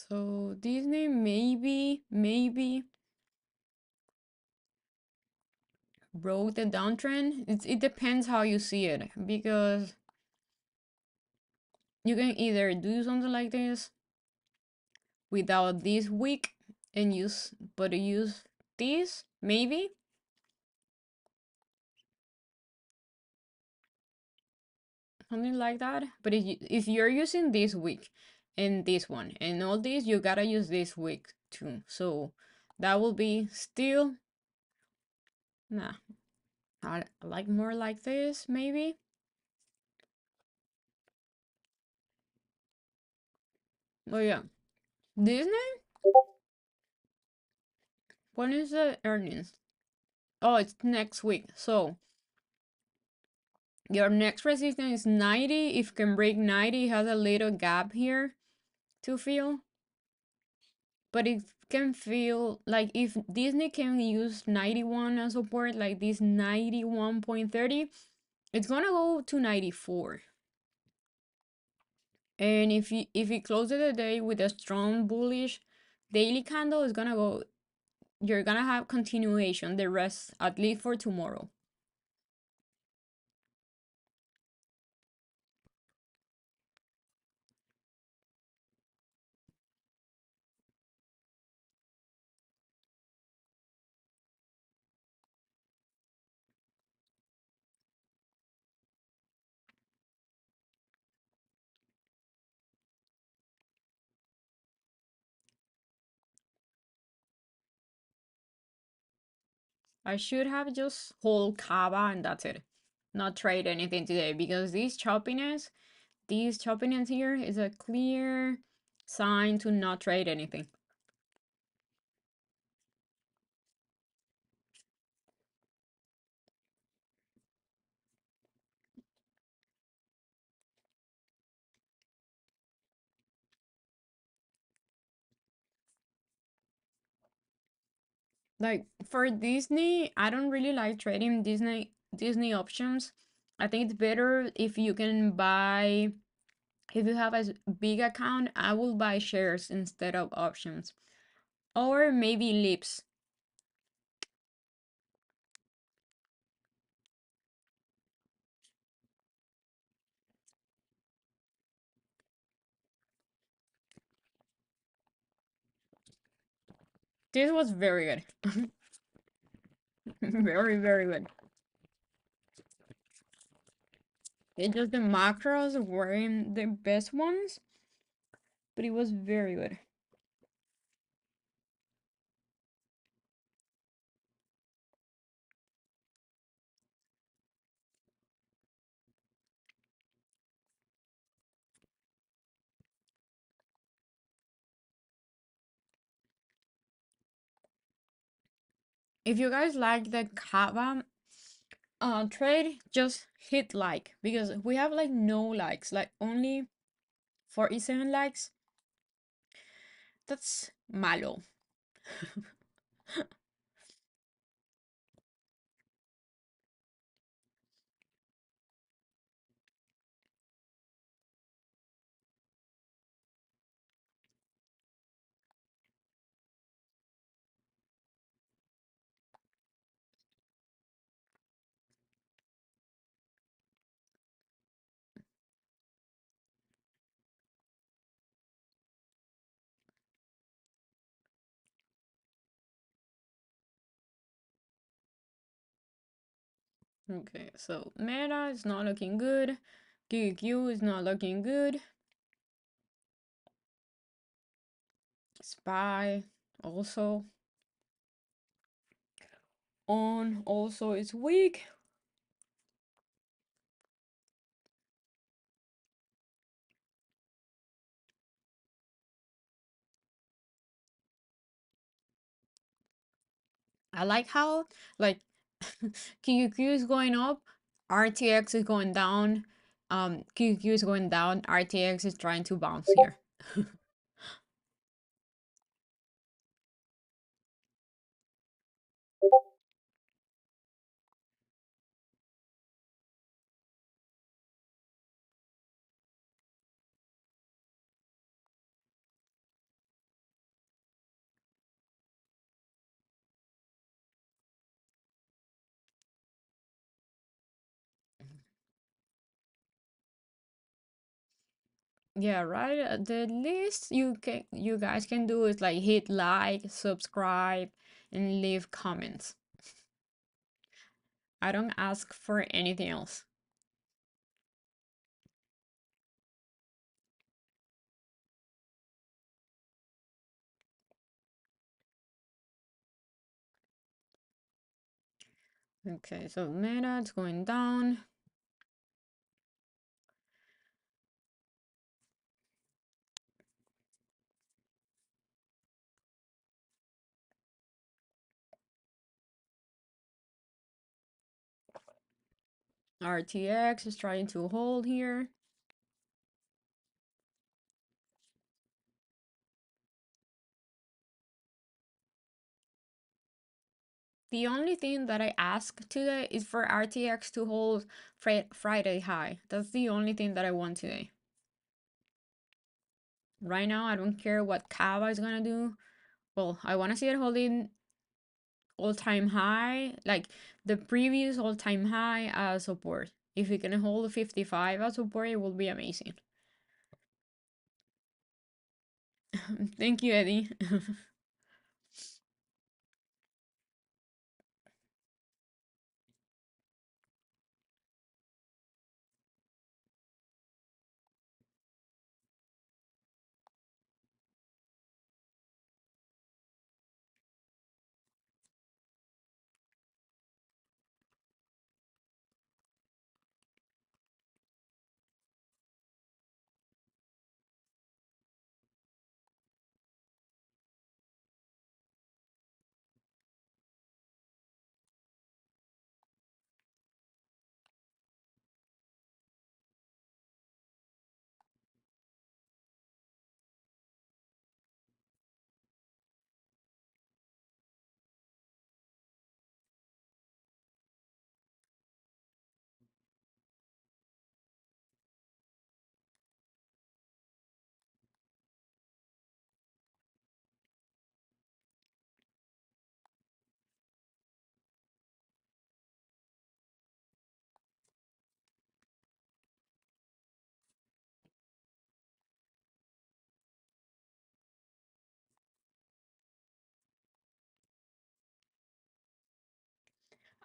So Disney maybe broke the downtrend. It depends how you see it, because you can either do something like this without this week and use this maybe, something like that. But if you're using this week and this one and all this, you gotta use this week too. So that will be still, nah. I like more like this maybe. Oh yeah, Disney. When is the earnings? Oh, it's next week. So your next resistance is 90. If can break 90, it has a little gap here to fill. But it can feel like if Disney can use 91 as support, like this 91.30, it's gonna go to 94. And if it closes the day with a strong bullish daily candle, it's gonna go. You're gonna have continuation the rest, at least for tomorrow. I should have just hold Cava and that's it. Not trade anything today, because this choppiness here is a clear sign to not trade anything. Like for Disney, I don't really like trading Disney options. I think it's better if you can buy, if you have a big account, I will buy shares instead of options. Or maybe lips. This was very good. Very, very good. It's just the macros weren't the best ones, but it was very good. If you guys like the Cava trade, just hit like, because we have like no likes, like only 47 likes. That's malo. Okay, so Meta is not looking good. QQ is not looking good. Spy also on, also is weak. I like how like QQ is going up, RTX is going down. QQ is going down, RTX is trying to bounce here. Yeah, right. The least you guys can do is like hit like, subscribe, and leave comments. I don't ask for anything else. Okay, so meta is going down. RTX is trying to hold here. The only thing that I ask today is for RTX to hold Friday high. That's the only thing that I want today. Right now, I don't care what Cava is gonna do. Well, I want to see it holding all-time high, like the previous all-time high as support. If it can hold 55 as support, it will be amazing. Thank you, Eddie.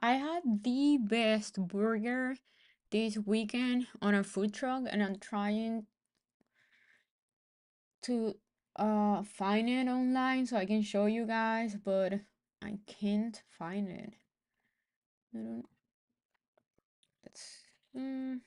I had the best burger this weekend on a food truck, and I'm trying to find it online so I can show you guys, but I can't find it. I don't. Let's. Mm,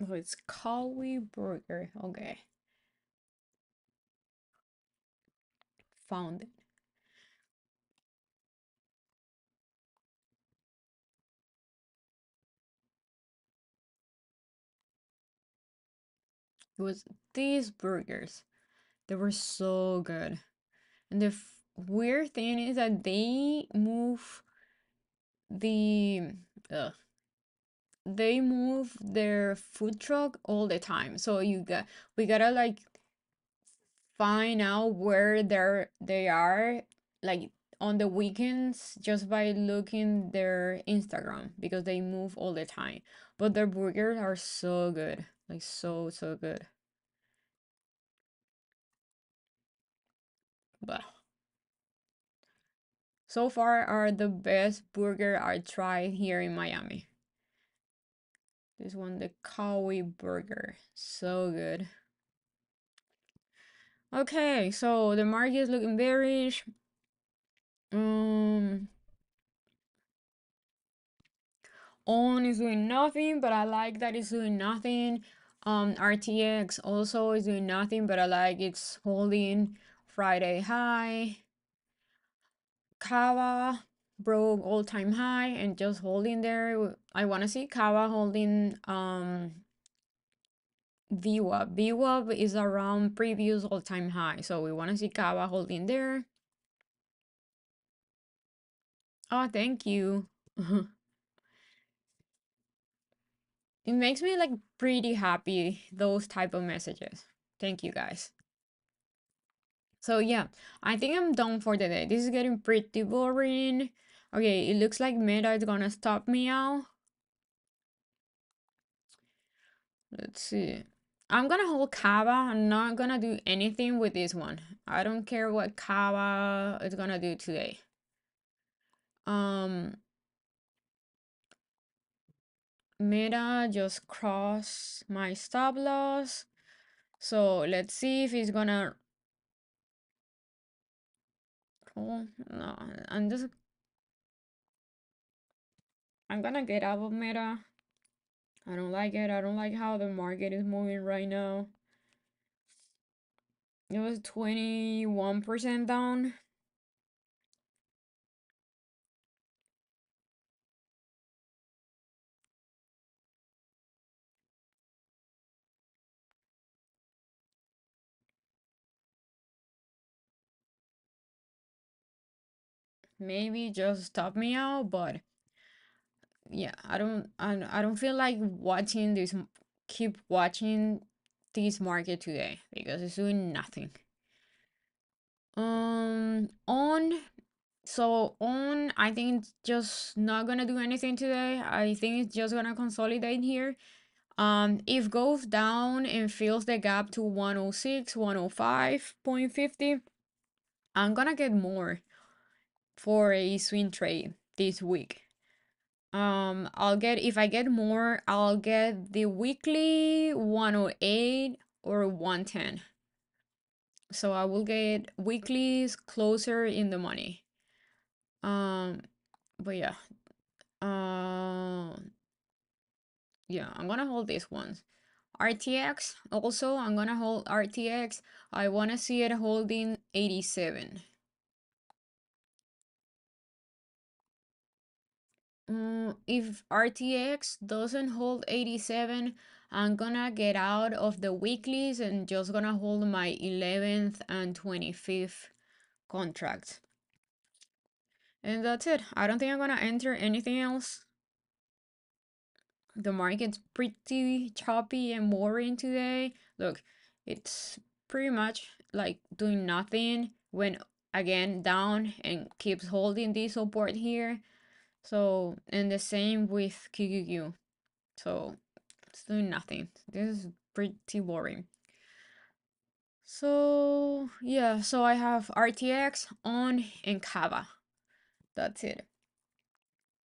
oh, it's Kawi Burger. Okay, found it. It was these burgers. They were so good. And the weird thing is that the uh, they move their food truck all the time. So we gotta like find out where they are like on the weekends just by looking their Instagram because they move all the time. But their burgers are so good. Like so good. But so far are the best burger I tried here in Miami. This one, the Kawi burger. So good. Okay, so the market is looking bearish. Um On is doing nothing, but I like that it's doing nothing. RTX also is doing nothing, but I like it's holding Friday high. Cava broke all-time high and just holding there. I want to see Cava holding VWAP. VWAP is around previous all-time high, so we want to see Cava holding there. Oh, thank you. It makes me like pretty happy, those type of messages. Thank you guys. So yeah, I think I'm done for the day. This is getting pretty boring. Okay, it looks like Meta is gonna stop me out. Let's see. I'm gonna hold Cava. I'm not gonna do anything with this one. I don't care what Cava is gonna do today. Um, Meta just crossed my stop loss. So let's see if it's gonna. Oh no, I'm gonna get out of Meta. I don't like it. I don't like how the market is moving right now. It was 21% down. Maybe just stop me out, but yeah, I don't feel like watching this keep watching this market today because it's doing nothing. On on I think it's just not gonna do anything today. I think it's just gonna consolidate here. If goes down and fills the gap to 106, 105.50, I'm gonna get more for a swing trade this week. I'll get, if I get more, I'll get the weekly 108 or 110. So I will get weeklies closer in the money. Um, but yeah. Yeah, I'm gonna hold this one. RTX, also, I'm gonna hold RTX. I wanna see it holding 87. If RTX doesn't hold 87, I'm gonna get out of the weeklies and just gonna hold my 11th and 25th contracts. And that's it. I don't think I'm gonna enter anything else. The market's pretty choppy and boring today. Look, it's pretty much like doing nothing, went again down and keeps holding this support here. So, and the same with QQQ. So, it's doing nothing. This is pretty boring. So, yeah, so I have RTX on and Cava. That's it.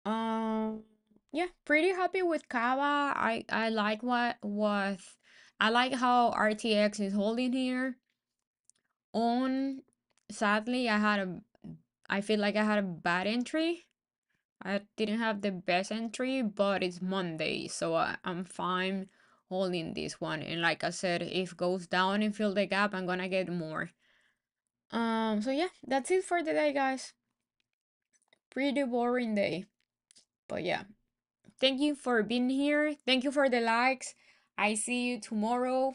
Um, yeah, pretty happy with Cava. I like what I like how RTX is holding here. On, sadly, I feel like I had a bad entry. I didn't have the best entry, but it's Monday, so I'm fine holding this one. And like I said, if goes down and fill the gap, I'm gonna get more. So yeah, that's it for the day, guys. Pretty boring day, but yeah. Thank you for being here. Thank you for the likes. I see you tomorrow.